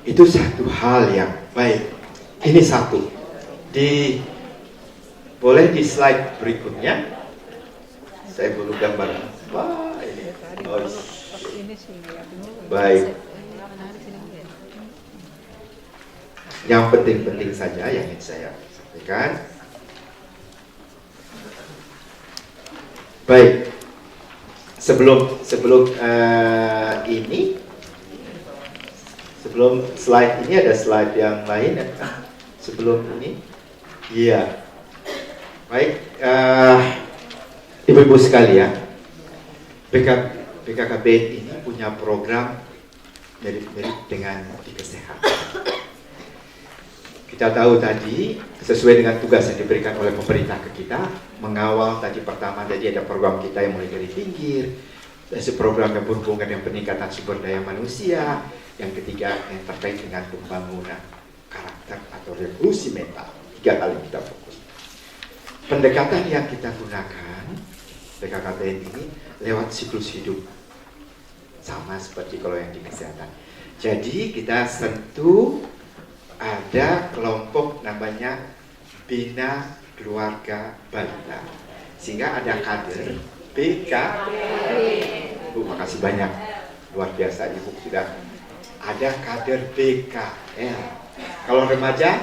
[SPEAKER 2] Itu satu hal yang baik. Ini satu. Boleh di slide berikutnya. Saya belum gambar. Wah, ini. Oh, baik. Yang penting-penting saja yang ingin saya sampaikan. Baik. Sebelum slide ini ada slide yang lain sebelum ini. Iya. Baik, ibu-ibu sekalian, BKKBN ini punya program mirip-mirip dengan di kesehatan. Kita tahu tadi sesuai dengan tugas yang diberikan oleh pemerintah ke kita, mengawal tadi pertama jadi ada program kita yang mulai dari pinggir, dan program yang berhubungan dengan peningkatan sumber daya manusia, yang ketiga yang terkait dengan pembangunan karakter atau revolusi mental. 3 hal yang kita fokus. Pendekatan yang kita gunakan BKKBN ini lewat siklus hidup, sama seperti kalau yang di kesehatan. Jadi kita sentuh ada kelompok namanya Bina Keluarga Balita, sehingga ada kader BK. Bu, makasih banyak, luar biasa ibu sudah ada kader BKL. Kalau remaja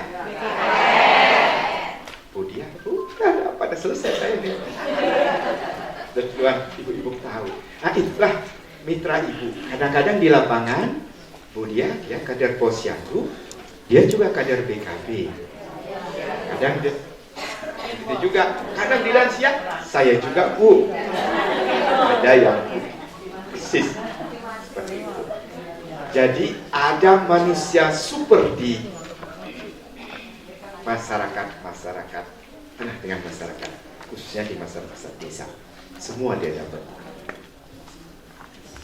[SPEAKER 2] Bu dia udah pada selesai saya ini. Dan tuan ibu-ibu tahu. Nah itulah mitra ibu. Kadang-kadang di lapangan Bu dia kader posyandu, dia juga kader BKB. Kadang dia itu juga, kadang di lansia saya juga Bu. Ada yang persis seperti itu. Jadi ada manusia super di masyarakat tengah masyarakat, khususnya di masyarakat desa. Semua dia dapat.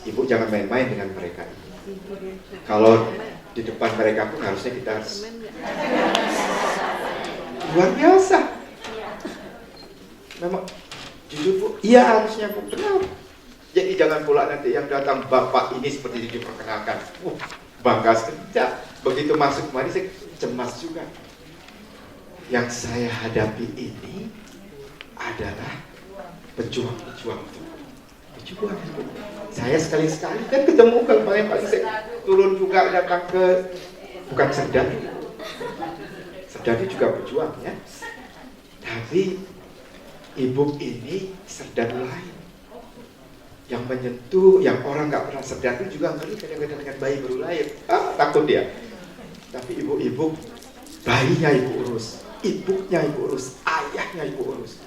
[SPEAKER 2] Ibu jangan main-main dengan mereka. Kalau di depan mereka pun harusnya kita luar biasa. Memang jujur Bu, iya harusnya Bu, benar. Jadi jangan pula nanti yang datang bapak ini seperti itu diperkenalkan. Bangga sekejap. Begitu masuk kemari saya cemas juga. Yang saya hadapi ini adalah pejuang-pejuang. Saya sekali-sekali kan ketemu kalau paling saya turun juga datang ke bukan Serdadu. Serdadu juga pejuang ya. Tapi ibu ini Serdadu lain. Yang menyentuh, yang orang nggak pernah Serdadu juga ngeri kadang-kadang dengan bayi baru lahir. Takut dia. Tapi ibu-ibu bayinya ibu urus, ibunya ibu urus, ayahnya ibu urus.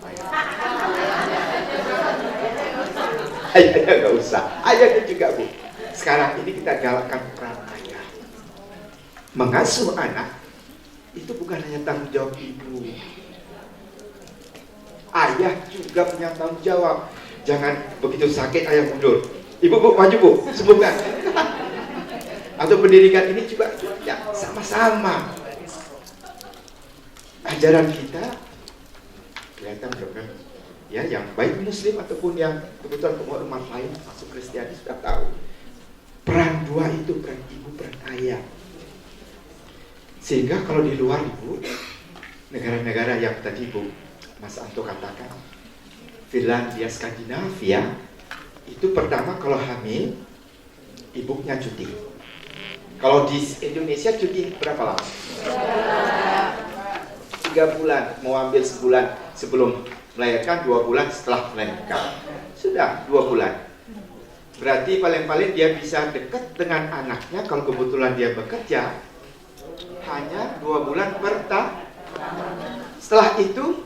[SPEAKER 2] Ayahnya nggak usah, ayahnya juga Bu. Sekarang ini kita galakkan peran ayah. Mengasuh anak itu bukan hanya tanggung jawab ibu, ayah juga punya tanggung jawab. Jangan begitu sakit ayah mundur, ibu Bu maju Bu, sembuhkan. Atau pendidikan ini juga ya sama-sama. Ajaran kita kelihatan kan ya, yang baik muslim ataupun yang kebetulan umat lain masuk Kristiani sudah tahu peran dua itu, peran ibu, peran ayah. Sehingga kalau di luar ibu, negara-negara yang tadi Bu Mas Anto katakan, Finlandia, Skandinavia, itu pertama kalau hamil ibunya cuti. Kalau di Indonesia cuti berapa lama? 3 bulan, mau ambil sebulan sebelum melahirkan, 2 bulan setelah melahirkan. Sudah 2 bulan. Berarti paling-paling dia bisa dekat dengan anaknya kalau kebetulan dia bekerja hanya 2 bulan per tahun. Setelah itu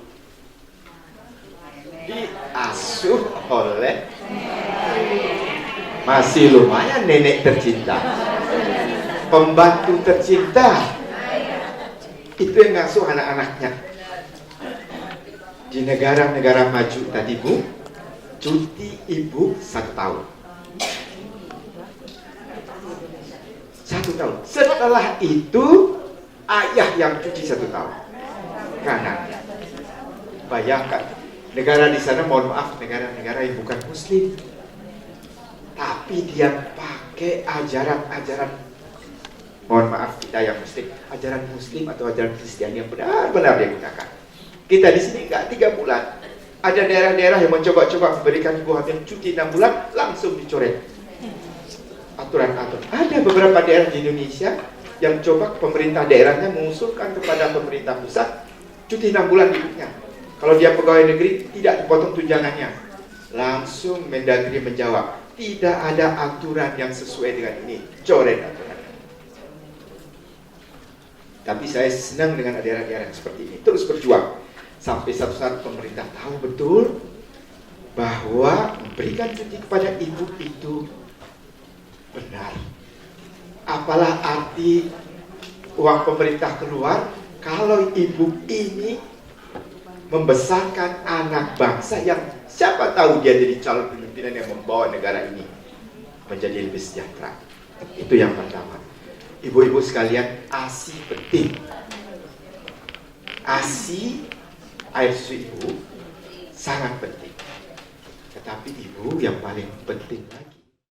[SPEAKER 2] diasuh oleh masih lumayan nenek tercinta, pembantu tercinta, itu yang ngasuh anak-anaknya. Di negara-negara maju tadi Bu, cuti ibu 1 tahun. 1 tahun. Setelah itu ayah yang cuti 1 tahun. Karena bayangkan negara di sana, mohon maaf, negara-negara yang bukan Muslim, tapi dia pakai ajaran-ajaran, mohon maaf kita yang Muslim, ajaran Muslim atau ajaran Kristiani yang benar-benar dia gunakan. Kita di sini enggak 3 bulan. Ada daerah-daerah yang mencoba-coba memberikan ibu hamil cuti 6 bulan langsung dicoret aturan-aturan. Ada beberapa daerah di Indonesia yang coba pemerintah daerahnya mengusulkan kepada pemerintah pusat cuti 6 bulan ibunya. Kalau dia pegawai negeri tidak dipotong tunjangannya. Langsung Mendagri menjawab, tidak ada aturan yang sesuai dengan ini, coret aturan. Tapi saya senang dengan daerah-daerah yang seperti ini, terus berjuang sampai satu saat pemerintah tahu betul bahwa memberikan cuti kepada ibu itu benar. Apalah arti uang pemerintah keluar kalau ibu ini membesarkan anak bangsa yang siapa tahu dia jadi calon pimpinan yang membawa negara ini menjadi lebih sejahtera. Itu yang pertama. Ibu-ibu sekalian, ASI penting. ASI, air susu ibu, sangat penting. Tetapi ibu yang paling penting lagi